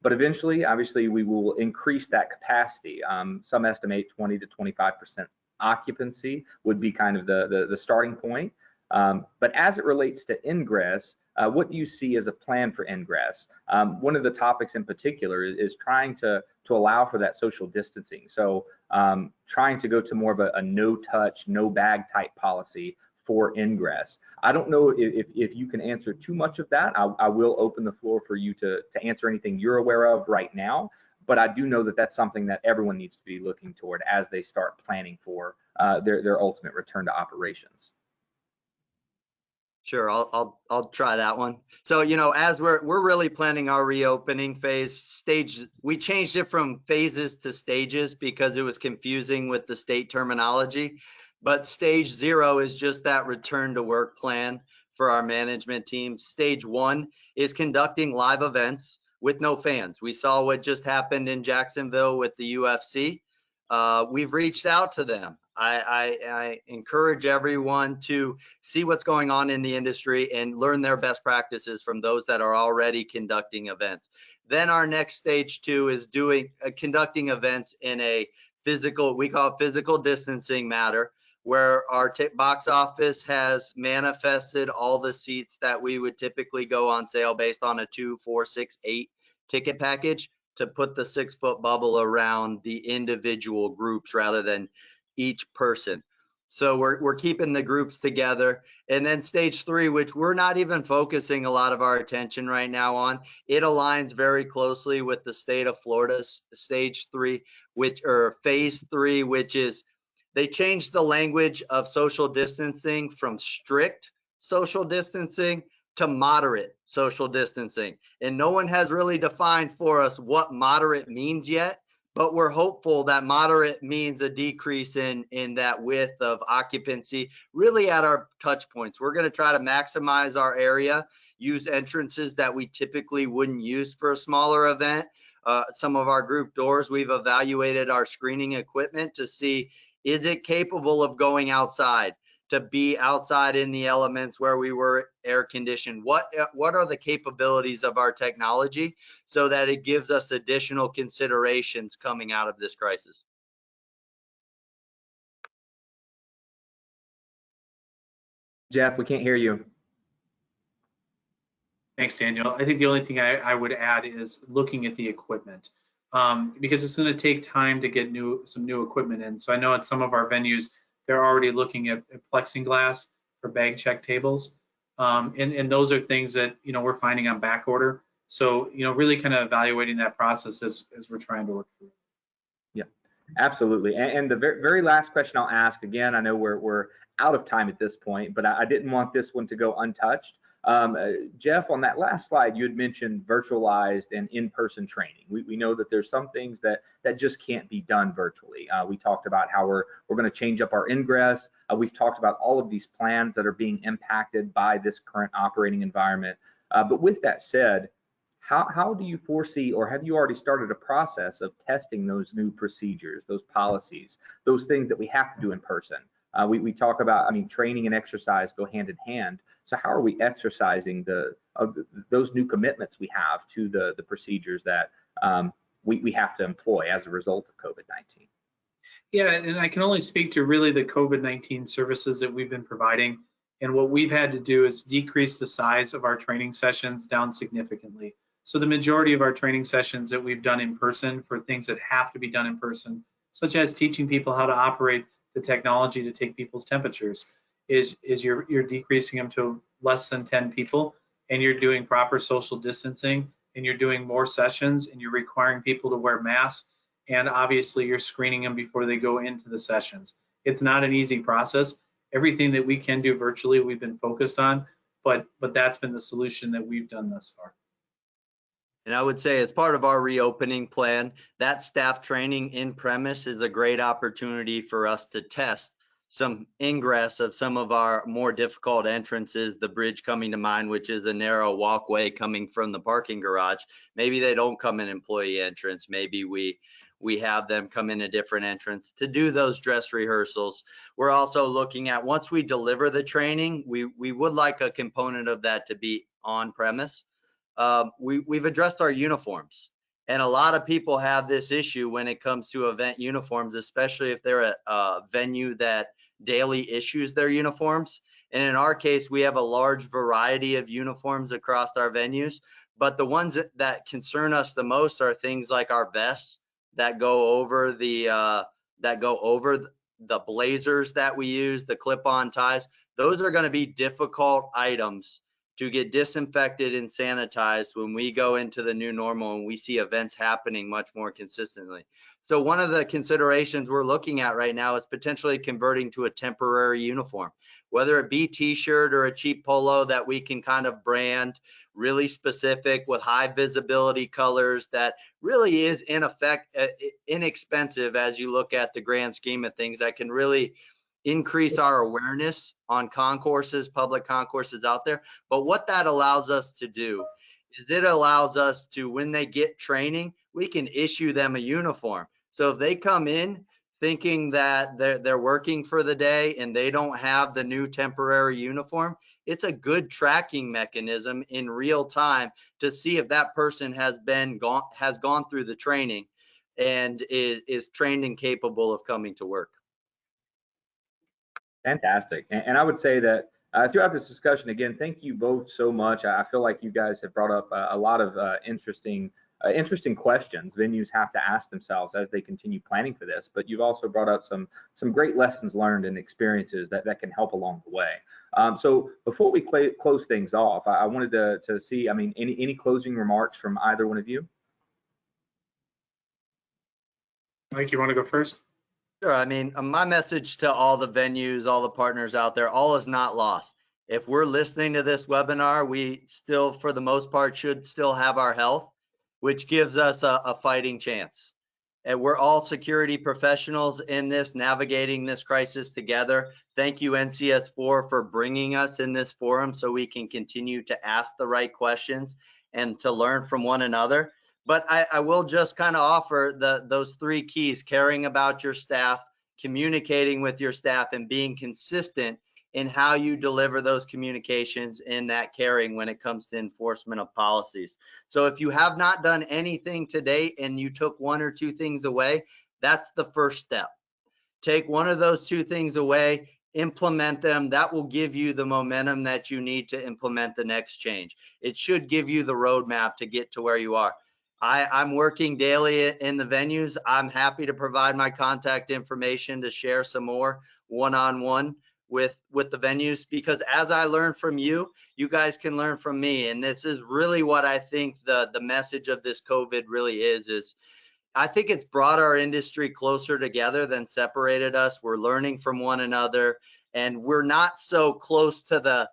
But eventually, obviously, we will increase that capacity. Some estimate 20 to 25% occupancy would be kind of the starting point. But as it relates to ingress, what do you see as a plan for ingress? One of the topics in particular is trying to allow for that social distancing. So trying to go to more of a no touch, no bag type policy for ingress. I don't know if you can answer too much of that. I will open the floor for you to answer anything you're aware of right now. But I do know that that's something that everyone needs to be looking toward as they start planning for their ultimate return to operations. Sure, I'll try that one. So, as we're really planning our reopening phase we changed it from phases to stages because it was confusing with the state terminology. But stage 0 is just that return to work plan for our management team. Stage 1 is conducting live events with no fans. We saw what just happened in Jacksonville with the UFC. We've reached out to them. I encourage everyone to see what's going on in the industry and learn their best practices from those that are already conducting events. Then our next stage 2 is conducting events in a physical, we call it physical distancing matter, where our box office has manifested all the seats that we would typically go on sale based on a 2, 4, 6, 8 ticket package, to put the 6-foot bubble around the individual groups rather than each person. So we're keeping the groups together. And then stage 3, which we're not even focusing a lot of our attention right now on, it aligns very closely with the state of Florida's stage 3, phase 3, which is they changed the language of social distancing from strict social distancing to moderate social distancing. And no one has really defined for us what moderate means yet, but we're hopeful that moderate means a decrease in that width of occupancy, really at our touch points. We're going to try to maximize our area, use entrances that we typically wouldn't use for a smaller event. Some of our group doors, we've evaluated our screening equipment to see, is it capable of going outside, to be outside in the elements where we were air conditioned? What are the capabilities of our technology so that it gives us additional considerations coming out of this crisis? Jeff, we can't hear you. Thanks, Daniel. I think the only thing I would add is looking at the equipment, because it's going to take time to get some new equipment in. So I know at some of our venues, they're already looking at plexiglass for bag check tables. And those are things that, we're finding on back order. So, really kind of evaluating that process as we're trying to work through. Yeah, absolutely. And the very last question I'll ask, again, I know we're out of time at this point, but I didn't want this one to go untouched. Jeff, on that last slide, you had mentioned virtualized and in-person training. We know that there's some things that just can't be done virtually. We talked about how we're going to change up our ingress. We've talked about all of these plans that are being impacted by this current operating environment. But with that said, how do you foresee, or have you already started a process of testing those new procedures, those policies, those things that we have to do in person? We talk about, training and exercise go hand in hand. So how are we exercising those new commitments we have to the procedures that we have to employ as a result of COVID-19? Yeah, and I can only speak to really the COVID-19 services that we've been providing. And what we've had to do is decrease the size of our training sessions down significantly. So the majority of our training sessions that we've done in person for things that have to be done in person, such as teaching people how to operate the technology to take people's temperatures, is you're decreasing them to less than 10 people, and you're doing proper social distancing, and you're doing more sessions, and you're requiring people to wear masks, and obviously you're screening them before they go into the sessions. It's not an easy process. Everything that we can do virtually, we've been focused on, but that's been the solution that we've done thus far. And I would say, as part of our reopening plan, that staff training in premise is a great opportunity for us to test some ingress of some of our more difficult entrances, the bridge coming to mind, which is a narrow walkway coming from the parking garage. Maybe they don't come in employee entrance. Maybe we have them come in a different entrance to do those dress rehearsals. We're also looking at, once we deliver the training, we would like a component of that to be on premise. We've addressed our uniforms, and a lot of people have this issue when it comes to event uniforms, especially if they're a venue that daily issues their uniforms. And in our case, we have a large variety of uniforms across our venues, but the ones that concern us the most are things like our vests that go over the blazers that we use, the clip-on ties. Those are going to be difficult items to get disinfected and sanitized when we go into the new normal and we see events happening much more consistently. So one of the considerations we're looking at right now is potentially converting to a temporary uniform, whether it be t-shirt or a cheap polo that we can kind of brand really specific with high visibility colors that really is in effect inexpensive as you look at the grand scheme of things, that can really increase our awareness on concourses, public concourses out there. But what that allows us to do is it allows us to, when they get training, we can issue them a uniform. So if they come in thinking that they're working for the day and they don't have the new temporary uniform, it's a good tracking mechanism in real time to see if that person has gone through the training and is trained and capable of coming to work. Fantastic. And I would say that throughout this discussion, again, thank you both so much. I feel like you guys have brought up a lot of interesting questions venues have to ask themselves as they continue planning for this. But you've also brought up some great lessons learned and experiences that can help along the way. So before we close things off, I wanted to see, I mean, any closing remarks from either one of you? Mike, you want to go first? Sure. I mean, my message to all the venues, all the partners out there, all is not lost. If we're listening to this webinar, we still, for the most part, should still have our health, which gives us a fighting chance. And we're all security professionals in this, navigating this crisis together. Thank you, NCS4, for bringing us in this forum so we can continue to ask the right questions and to learn from one another. But I will just kind of offer those 3 keys: caring about your staff, communicating with your staff, and being consistent in how you deliver those communications and that caring when it comes to enforcement of policies. So if you have not done anything to date and you took 1 or 2 things away, that's the first step. Take 1 of those 2 things away, implement them. That will give you the momentum that you need to implement the next change. It should give you the roadmap to get to where you are. I'm working daily in the venues. I'm happy to provide my contact information to share some more one-on-one with the venues, because as I learn from you, you guys can learn from me. And this is really what I think the message of this COVID really is I think it's brought our industry closer together than separated us. We're learning from one another, and we're not so close to the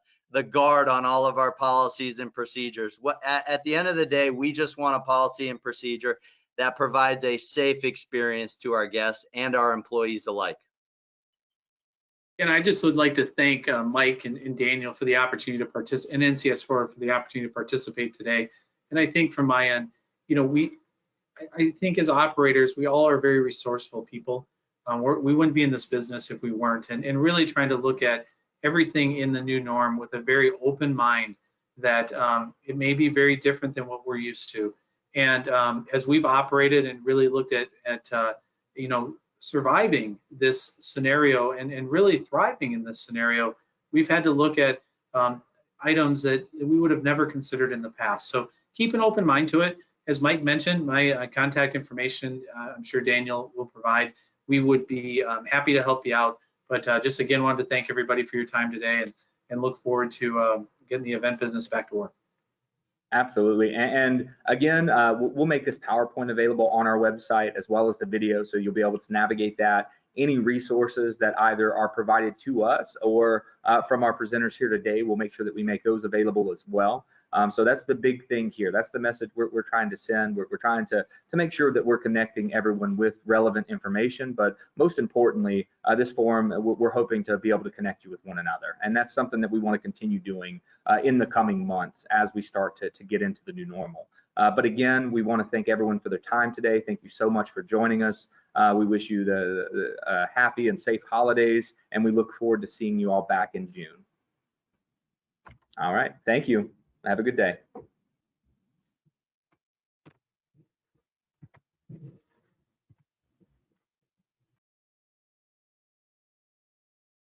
guard on all of our policies and procedures. At the end of the day, we just want a policy and procedure that provides a safe experience to our guests and our employees alike. And I just would like to thank Mike and Daniel for the opportunity to participate, and NCS4 for the opportunity to participate today. And I think from my end, you know, I think as operators, we all are very resourceful people. We wouldn't be in this business if we weren't. And really trying to look at everything in the new norm with a very open mind that it may be very different than what we're used to. And as we've operated and really looked at you know, surviving this scenario and really thriving in this scenario, we've had to look at items that we would have never considered in the past. So keep an open mind to it. As Mike mentioned, my contact information, I'm sure Daniel will provide. We would be happy to help you out. But just again, wanted to thank everybody for your time today and look forward to getting the event business back to work. Absolutely. And again, we'll make this PowerPoint available on our website as well as the video, so you'll be able to navigate that. Any resources that either are provided to us or from our presenters here today, we'll make sure that we make those available as well. So that's the big thing here. That's the message we're trying to send. We're trying to make sure that we're connecting everyone with relevant information. But most importantly, this forum, we're hoping to be able to connect you with one another. And that's something that we want to continue doing in the coming months as we start to get into the new normal. But again, we want to thank everyone for their time today. Thank you so much for joining us. We wish you the happy and safe holidays, and we look forward to seeing you all back in June. All right. Thank you. Have a good day.